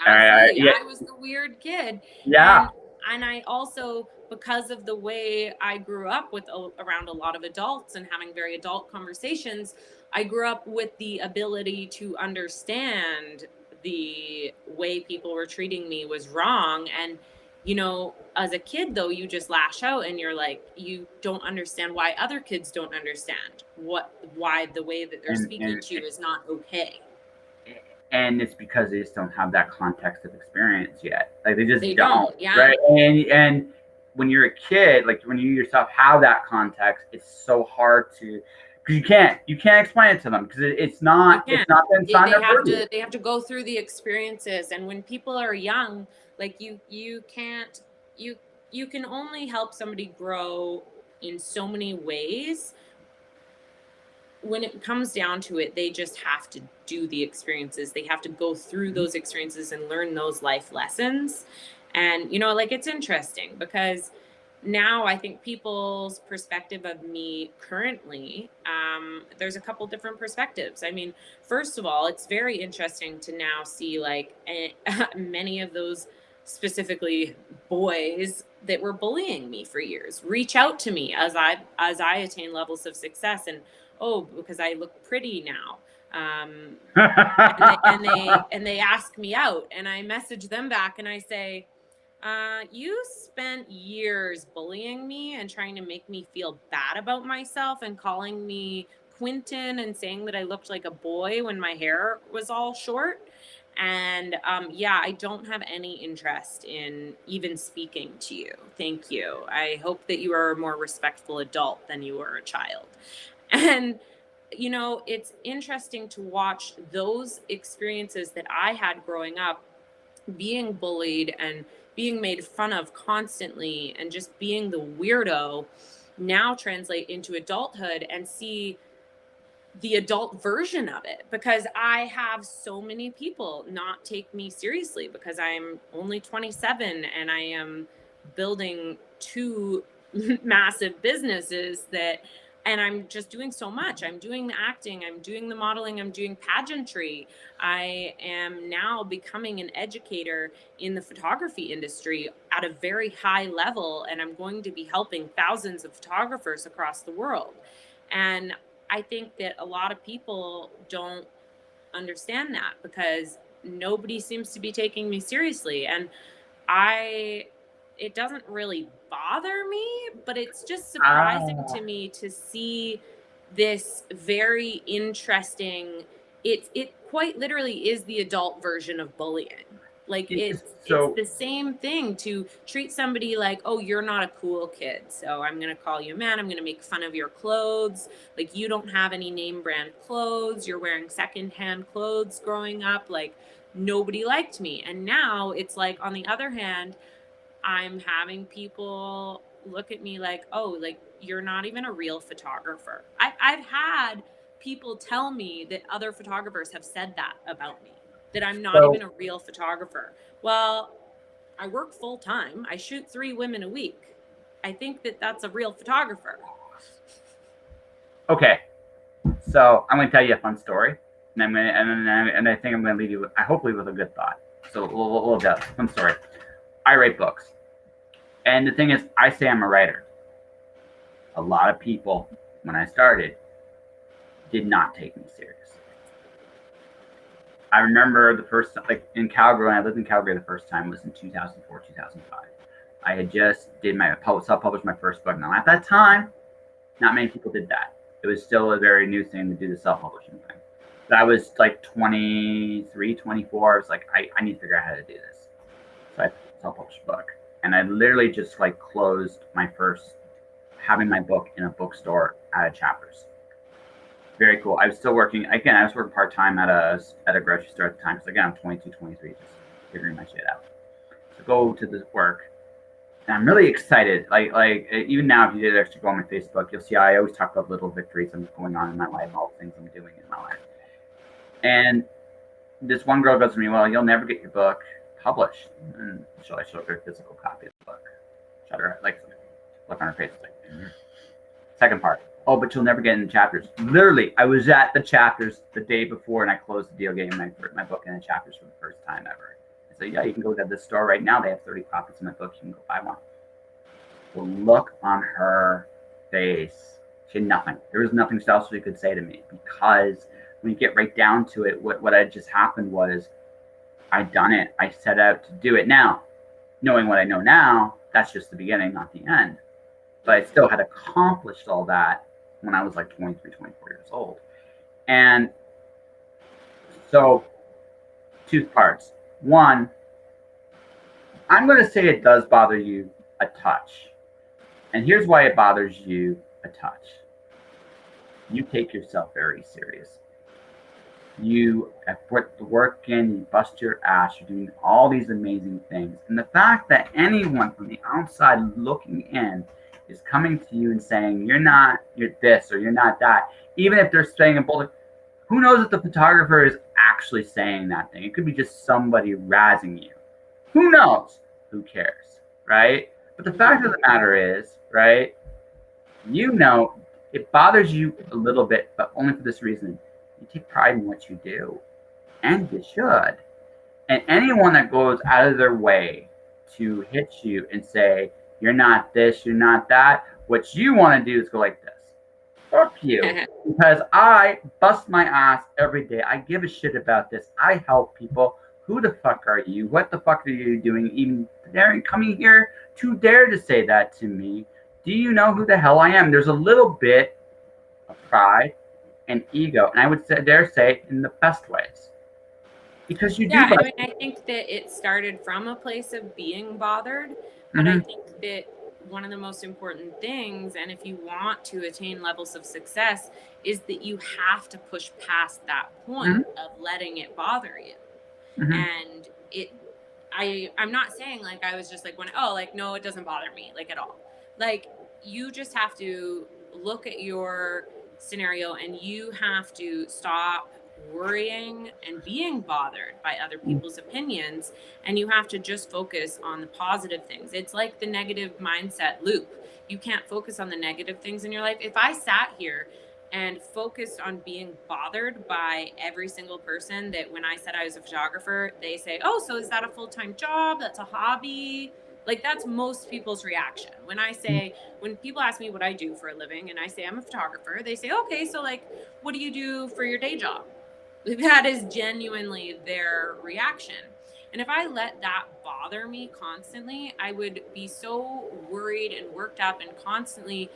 absolutely. Yeah, I was the weird kid. yeah, And I also, because of the way I grew up with around a lot of adults and having very adult conversations, I grew up with the ability to understand the way people were treating me was wrong. And as a kid though, you just lash out and you're like, you don't understand why other kids don't understand why the way that they're and speaking to you is not okay. it's because they just don't have that context of experience yet. Like they just They don't, don't. Yeah. right? And when you're a kid, like when you yourself have that context, it's so hard to because you can't explain it to them because You can't. it's not They their have purview. to go through the experiences, and when people are young, like you can't you you can only help somebody grow in so many ways. When it comes down to it, they just have to do the experiences. They have to go through those experiences and learn those life lessons. And like it's interesting because now I think people's perspective of me currently, there's a couple different perspectives. I mean, first of all, it's very interesting to now see like many of those specifically boys that were bullying me for years reach out to me as I attain levels of success, and oh, because I look pretty now. And they ask me out, and I message them back and I say, you spent years bullying me and trying to make me feel bad about myself and calling me Quentin and saying that I looked like a boy when my hair was all short. And yeah, I don't have any interest in even speaking to you. Thank you. I hope that you are a more respectful adult than you were a child. And it's interesting to watch those experiences that I had growing up, being bullied and being made fun of constantly and just being the weirdo, now translate into adulthood and see the adult version of it, because I have so many people not take me seriously because I'm only 27 and I am building two massive businesses and I'm just doing so much. I'm doing the acting, I'm doing the modeling, I'm doing pageantry. I am now becoming an educator in the photography industry at a very high level, and I'm going to be helping thousands of photographers across the world. And I think that a lot of people don't understand that because nobody seems to be taking me seriously. And it doesn't really bother me, but it's just surprising to me to see this very interesting, it quite literally is the adult version of bullying. Like it's the same thing to treat somebody like, oh, you're not a cool kid, so I'm going to call you a man. I'm going to make fun of your clothes. Like, you don't have any name brand clothes. You're wearing secondhand clothes growing up. Like, nobody liked me. And now it's like, on the other hand, I'm having people look at me like, oh, like, you're not even a real photographer. I've had people tell me that other photographers have said that about me, that I'm not even a real photographer. Well, I work full time. I shoot 3 women a week. I think that that's a real photographer. Okay, so I'm going to tell you a fun story, and I think I'm going to leave you, hopefully, with a good thought. So we'll do fun story. I write books, and the thing is, I say I'm a writer. A lot of people, when I started, did not take me serious. I remember the first, like, in Calgary, when I lived in Calgary the first time was in 2004, 2005. I had just self-published my first book. Now, at that time, not many people did that. It was still a very new thing to do the self-publishing thing. But I was like 23, 24. I was like, I need to figure out how to do this. So I self-published a book. And I literally just like closed having my book in a bookstore out of Chapters. Very cool. I was still working. Again, I was working part-time at a grocery store at the time. Because again, I'm 22, 23, just figuring my shit out. So go to this work. And I'm really excited. Like even now, if you did actually go on my Facebook, you'll see I always talk about little victories that are going on in my life, all the things I'm doing in my life. And this one girl goes to me, well, you'll never get your book published. And so I showed her a physical copy of the book. Shut her, like, look on her face. Like, Second part. Oh, but you'll never get in the Chapters. Literally, I was at the Chapters the day before, and I closed the deal getting my book in the Chapters for the first time ever. So yeah, you can go to this store right now. They have 30 copies of my book. You can go buy one. The look on her face, she had nothing. There was nothing else she could say to me, because when you get right down to it, what had just happened was I'd done it. I set out to do it. Now, knowing what I know now, that's just the beginning, not the end. But I still had accomplished all that when I was like 23, 24 years old. And so 2 parts. One, I'm going to say it does bother you a touch. And here's why it bothers you a touch. You take yourself very serious. You have put the work in, you bust your ass, you're doing all these amazing things. And the fact that anyone from the outside looking in is coming to you and saying, you're this or you're not that, even if they're saying a bullet, who knows if the photographer is actually saying that thing? It could be just somebody razzing you. Who knows? Who cares, right? But the fact of the matter is, right, it bothers you a little bit, but only for this reason. You take pride in what you do, and you should. And anyone that goes out of their way to hit you and say, you're not this, you're not that. What you want to do is go like this. Fuck you. Because I bust my ass every day. I give a shit about this. I help people. Who the fuck are you? What the fuck are you doing? Even daring coming here to dare to say that to me. Do you know who the hell I am? There's a little bit of pride and ego, and I would dare say in the best ways. Because you do. Yeah, I mean, I think that it started from a place of being bothered, but I think that one of the most important things, and if you want to attain levels of success, is that you have to push past that point of letting it bother you. And I'm not saying like I was just like no, it doesn't bother me like at all. Like you just have to look at your scenario and you have to stop worrying and being bothered by other people's opinions, and you have to just focus on the positive things. It's like the negative mindset loop. You can't focus on the negative things in your life. If I sat here and focused on being bothered by every single person that when I said I was a photographer, they say, oh, so is that a full-time job? That's a hobby? Like that's most people's reaction. When people ask me what I do for a living and I say I'm a photographer, they say, okay, so like, what do you do for your day job? That is genuinely their reaction. And if I let that bother me constantly, I would be so worried and worked up and constantly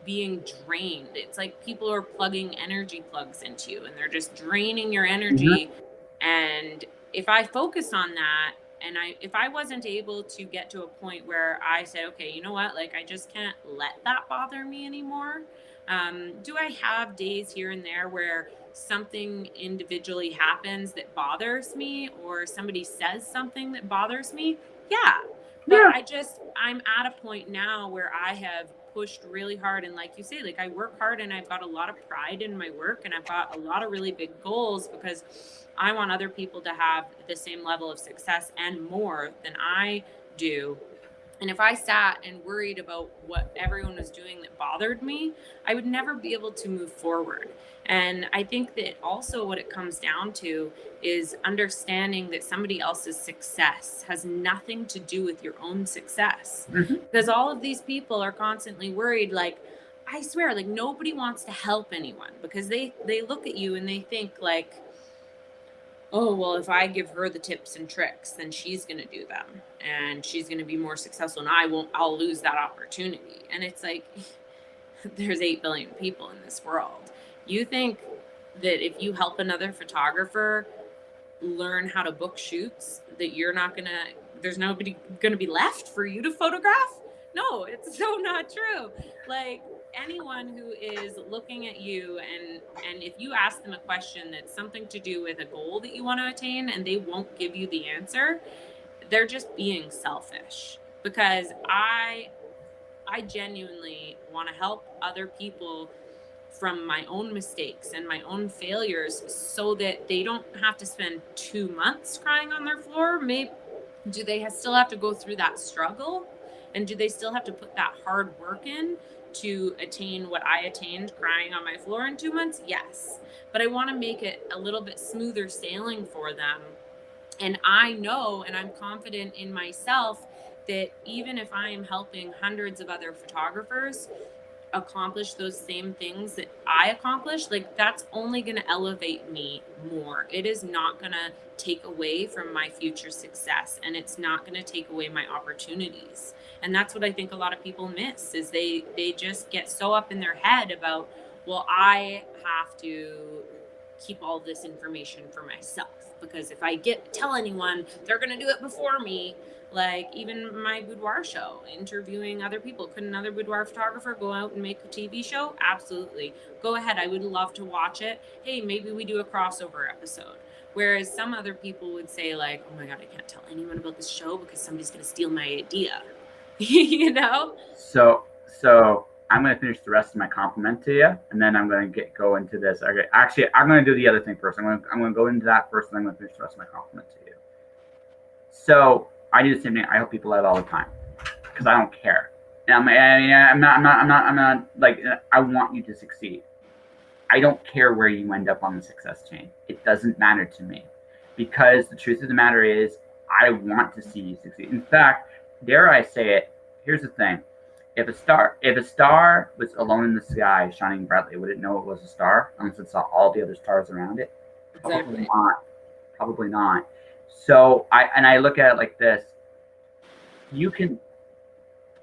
being drained. It's like people are plugging energy plugs into you and they're just draining your energy. And if I focus on that, and if I wasn't able to get to a point where I said, okay, you know what, like I just can't let that bother me anymore. Do I have days here and there where something individually happens that bothers me, or somebody says something that bothers me? Yeah. But I'm at a point now where I have pushed really hard. And like you say, like I work hard and I've got a lot of pride in my work and I've got a lot of really big goals because I want other people to have the same level of success and more than I do. And if I sat and worried about what everyone was doing that bothered me, I would never be able to move forward. And I think that also what it comes down to is understanding that somebody else's success has nothing to do with your own success. Because all of these people are constantly worried, like, I swear, like nobody wants to help anyone because they look at you and they think like, oh, well, if I give her the tips and tricks, then she's going to do them and she's going to be more successful and I'll lose that opportunity. And it's like, there's 8 billion people in this world. You think that if you help another photographer learn how to book shoots, that there's nobody going to be left for you to photograph? No, it's so not true. Like anyone who is looking at you and if you ask them a question that's something to do with a goal that you want to attain and they won't give you the answer, they're just being selfish. Because I genuinely want to help other people from my own mistakes and my own failures so that they don't have to spend 2 months crying on their floor. Maybe do they still have to go through that struggle? And do they still have to put that hard work in to attain what I attained crying on my floor in 2 months? Yes. But I want to make it a little bit smoother sailing for them. And I know, and I'm confident in myself, that even if I am helping hundreds of other photographers accomplish those same things that I accomplished, like that's only going to elevate me more. It is not going to take away from my future success, and it's not going to take away my opportunities. And that's what I think a lot of people miss is they just get so up in their head about, well, I have to keep all this information for myself because if I tell anyone, they're going to do it before me. Like even my boudoir show, interviewing other people. Could another boudoir photographer go out and make a TV show? Absolutely. Go ahead. I would love to watch it. Hey, maybe we do a crossover episode. Whereas some other people would say like, oh my God, I can't tell anyone about this show because somebody's going to steal my idea. You know? So I'm going to finish the rest of my compliment to you, and then I'm going to go into this. Okay, actually, I'm going to do the other thing first. I'm going to go into that first, and then I'm going to finish the rest of my compliment to you. So I do the same thing. I help people out all the time because I don't care. And I'm not like, I want you to succeed. I don't care where you end up on the success chain. It doesn't matter to me because the truth of the matter is I want to see you succeed. In fact, dare I say it, here's the thing. If a star was alone in the sky shining brightly, would it know it was a star unless it saw all the other stars around it? Probably Exactly. not. Probably not. So I look at it like this. You can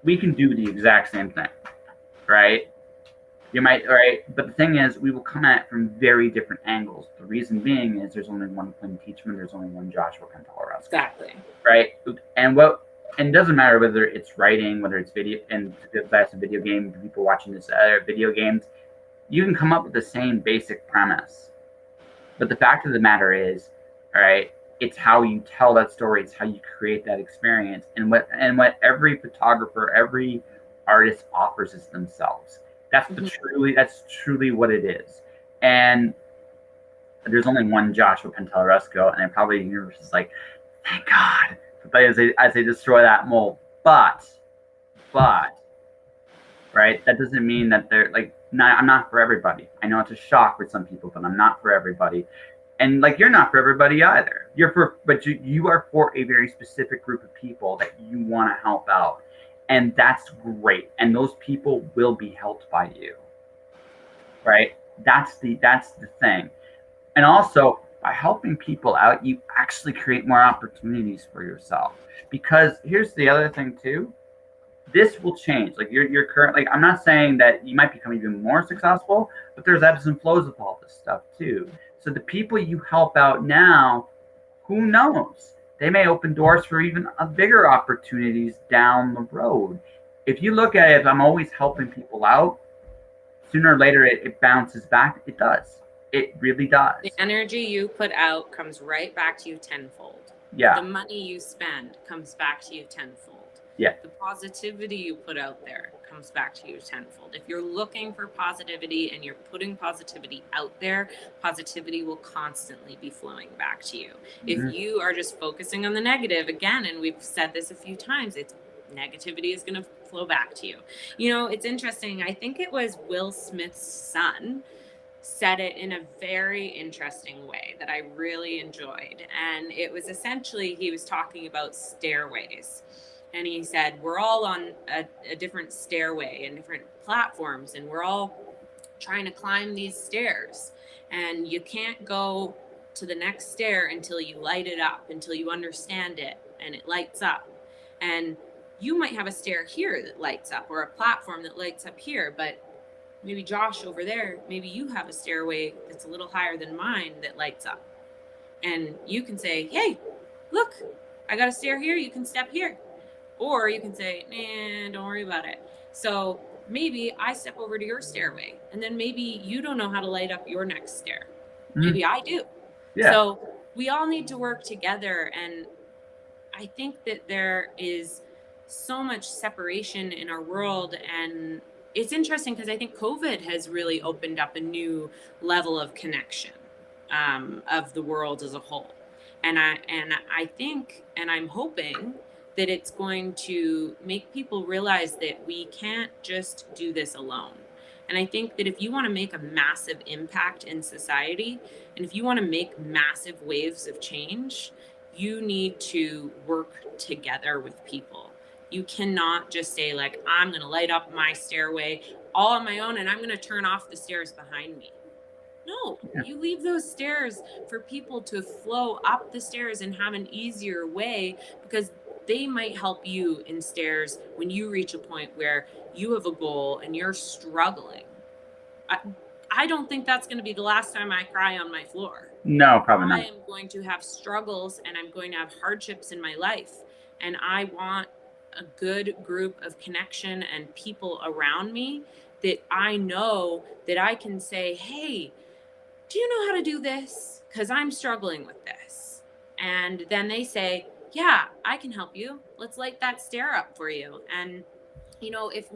we can do the exact same thing, right? You might, right? But the thing is, we will come at it from very different angles. The reason being is there's only one Quinn Teechma, there's only one Joshua Cantalorosco, Exactly. right? And it doesn't matter whether it's writing, whether it's video, and that's a video game. People watching this video games, you can come up with the same basic premise. But the fact of the matter is, all right, it's how you tell that story. It's how you create that experience, and what every photographer, every artist offers is themselves. That's truly what it is. And there's only one Joshua Pantelleresco, and probably the universe is like, thank God, as they destroy that mold. But right, that doesn't mean that they're like, I'm not for everybody. I know it's a shock for some people, but I'm not for everybody. And like, you're not for everybody either. But you are for a very specific group of people that you want to help out. And that's great. And those people will be helped by you. Right? That's the thing. And also, by helping people out, you actually create more opportunities for yourself. Because here's the other thing too. This will change. Like your current, like, I'm not saying that you might become even more successful, but there's ebbs and flows of all this stuff too. So the people you help out now, who knows? They may open doors for even bigger opportunities down the road. If you look at it, if I'm always helping people out, sooner or later it bounces back. It does. It really does. The energy you put out comes right back to you tenfold. Yeah. The money you spend comes back to you tenfold. Yeah. The positivity you put out there comes back to you tenfold. If you're looking for positivity and you're putting positivity out there, positivity will constantly be flowing back to you. Mm-hmm. If you are just focusing on the negative, again, and we've said this a few times, it's negativity is going to flow back to you. You know, it's interesting. I think it was Will Smith's son said it in a very interesting way that I really enjoyed. And it was essentially, he was talking about stairways. And he said, we're all on a different stairway and different platforms, and we're all trying to climb these stairs. And you can't go to the next stair until you light it up, until you understand it and it lights up. And you might have a stair here that lights up, or a platform that lights up here, but maybe Josh over there, maybe you have a stairway that's a little higher than mine that lights up. And you can say, hey, look, I got a stair here, you can step here. Or you can say, nah, don't worry about it. So maybe I step over to your stairway, and then maybe you don't know how to light up your next stair. Mm-hmm. Maybe I do. Yeah. So we all need to work together. And I think that there is so much separation in our world. And it's interesting because I think COVID has really opened up a new level of connection of the world as a whole. And I think, and I'm hoping that it's going to make people realize that we can't just do this alone. And I think that if you want to make a massive impact in society, and if you want to make massive waves of change, you need to work together with people. You cannot just say, like, I'm going to light up my stairway all on my own, and I'm going to turn off the stairs behind me. No, you leave those stairs for people to flow up the stairs and have an easier way, because they might help you in stairs when you reach a point where you have a goal and you're struggling. I don't think that's going to be the last time I cry on my floor. No, probably not. I am going to have struggles, and I'm going to have hardships in my life. And I want a good group of connection and people around me that I know that I can say, hey, do you know how to do this? Because I'm struggling with this. And then they say, yeah, I can help you. Let's light that stair up for you. And, you know, if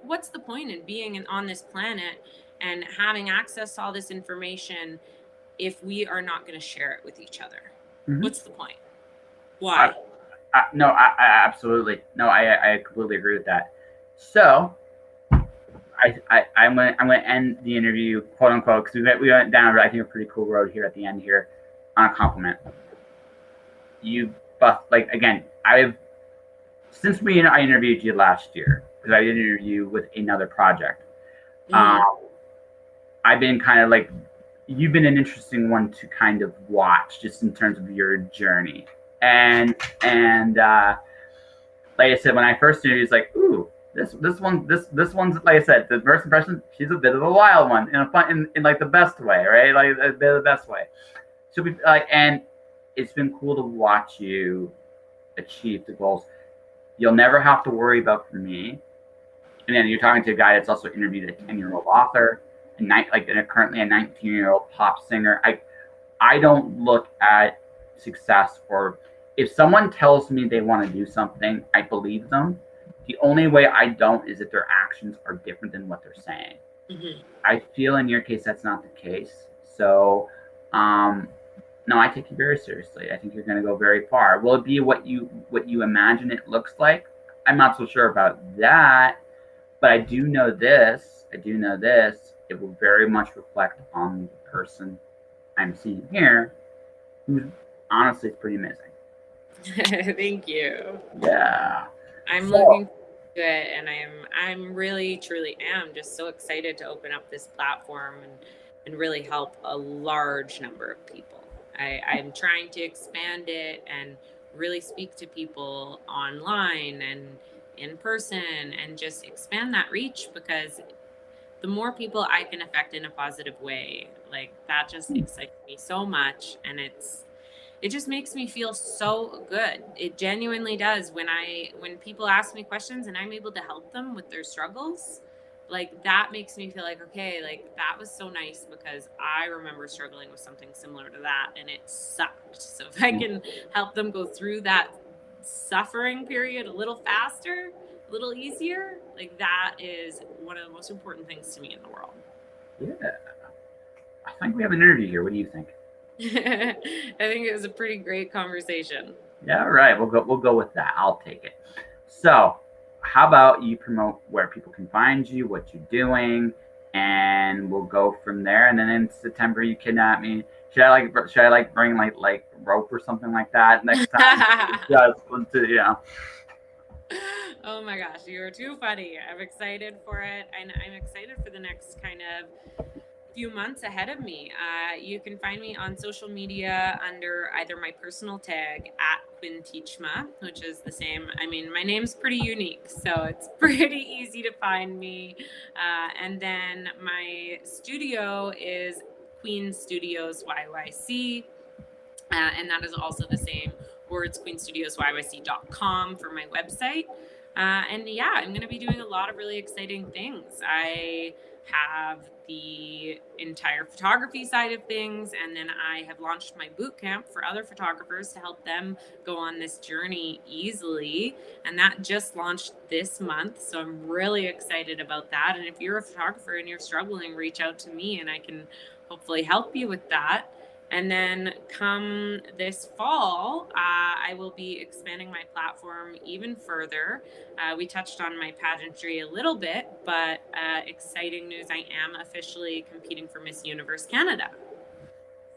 what's the point in being on this planet and having access to all this information if we are not going to share it with each other? Mm-hmm. What's the point? Why? No, I absolutely. No, I completely agree with that. So I'm gonna end the interview, quote unquote, because we went down, I think, a pretty cool road here at the end here, on a compliment. You, like, again, since I interviewed you last year, because I interviewed you with another project, I've been kind of like, you've been an interesting one to kind of watch just in terms of your journey. And like I said, when I first interviewed, it's like, ooh, this one's like I said, the first impression, she's a bit of a wild one in a fun in like the best way, right? Like a bit of the best way. So we like, and it's been cool to watch you achieve the goals. You'll never have to worry about for me. And then you're talking to a guy that's also interviewed a 10-year-old author, currently a 19-year-old pop singer. I don't look at success, or if someone tells me they want to do something, I believe them. The only way I don't is if their actions are different than what they're saying. I feel in your case that's not the case. So, no, I take you very seriously. I think you're going to go very far. Will it be what you imagine it looks like? I'm not so sure about that, but I do know this. It will very much reflect on the person I'm seeing here, who's honestly pretty amazing. Thank you. Yeah. I'm looking to it, and I'm really truly am just so excited to open up this platform and really help a large number of people. I'm trying to expand it and really speak to people online and in person and just expand that reach, because the more people I can affect in a positive way, like that just excites me so much. And it just makes me feel so good. It genuinely does. When people ask me questions and I'm able to help them with their struggles, like that makes me feel like, okay, like that was so nice, because I remember struggling with something similar to that and it sucked. So if I can help them go through that suffering period a little faster, a little easier, like that is one of the most important things to me in the world. Yeah. I think we have an interview here. What do you think? I think it was a pretty great conversation. Yeah, right. We'll go with that. I'll take it. So, how about you promote where people can find you, what you're doing, and we'll go from there. And then in September, you kidnap me. Should I bring like rope or something like that next time? Just to. Oh my gosh, you're too funny. I'm excited for it, and I'm excited for the next kind of few months ahead of me. You can find me on social media under either my personal tag at Quinn Teechma, which is the same. I mean, my name's pretty unique, so it's pretty easy to find me. And then my studio is Queen Studios YYC, and that is also the same, or it's queenstudiosyyc.com for my website. And yeah, I'm going to be doing a lot of really exciting things. I have the entire photography side of things, and then I have launched my boot camp for other photographers to help them go on this journey easily, and that just launched this month, so I'm really excited about that. And if you're a photographer and you're struggling, reach out to me and I can hopefully help you with that. And then come this fall, I will be expanding my platform even further. We touched on my pageantry a little bit, but exciting news, I am officially competing for Miss Universe Canada.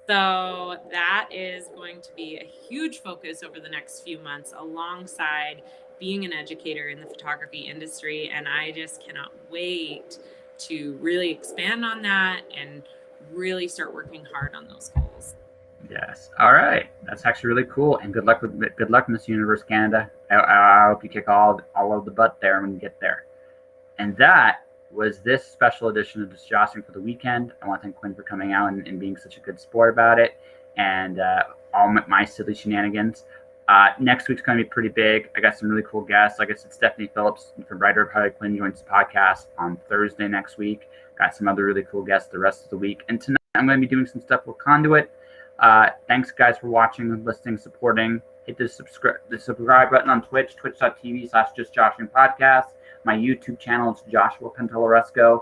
So that is going to be a huge focus over the next few months, alongside being an educator in the photography industry. And I just cannot wait to really expand on that and really start working hard on those goals. Yes. All right. That's actually really cool. And good luck, Miss Universe Canada. I hope you kick all of the butt there when you get there. And that was this special edition of Just Joshing for the Weekend. I want to thank Quinn for coming out and being such a good sport about it, and all my silly shenanigans. Next week's going to be pretty big. I got some really cool guests. Like I said, Stephanie Phillips from Writer of Harley Quinn joins the podcast on Thursday next week. Got some other really cool guests the rest of the week. And tonight I'm going to be doing some stuff with Conduit. Thanks, guys, for watching, listening, supporting. Hit the subscribe button on Twitch, twitch.tv/JustJoshingPodcast. My YouTube channel is Joshua Pantellaresco.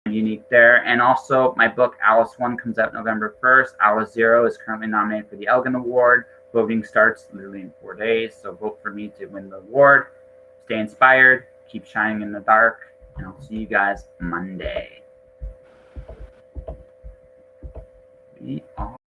Unique there. And also, my book, Alice 1, comes out November 1st. Alice 0 is currently nominated for the Elgin Award. Voting starts literally in 4 days, so vote for me to win the award. Stay inspired. Keep shining in the dark. And I'll see you guys Monday. We are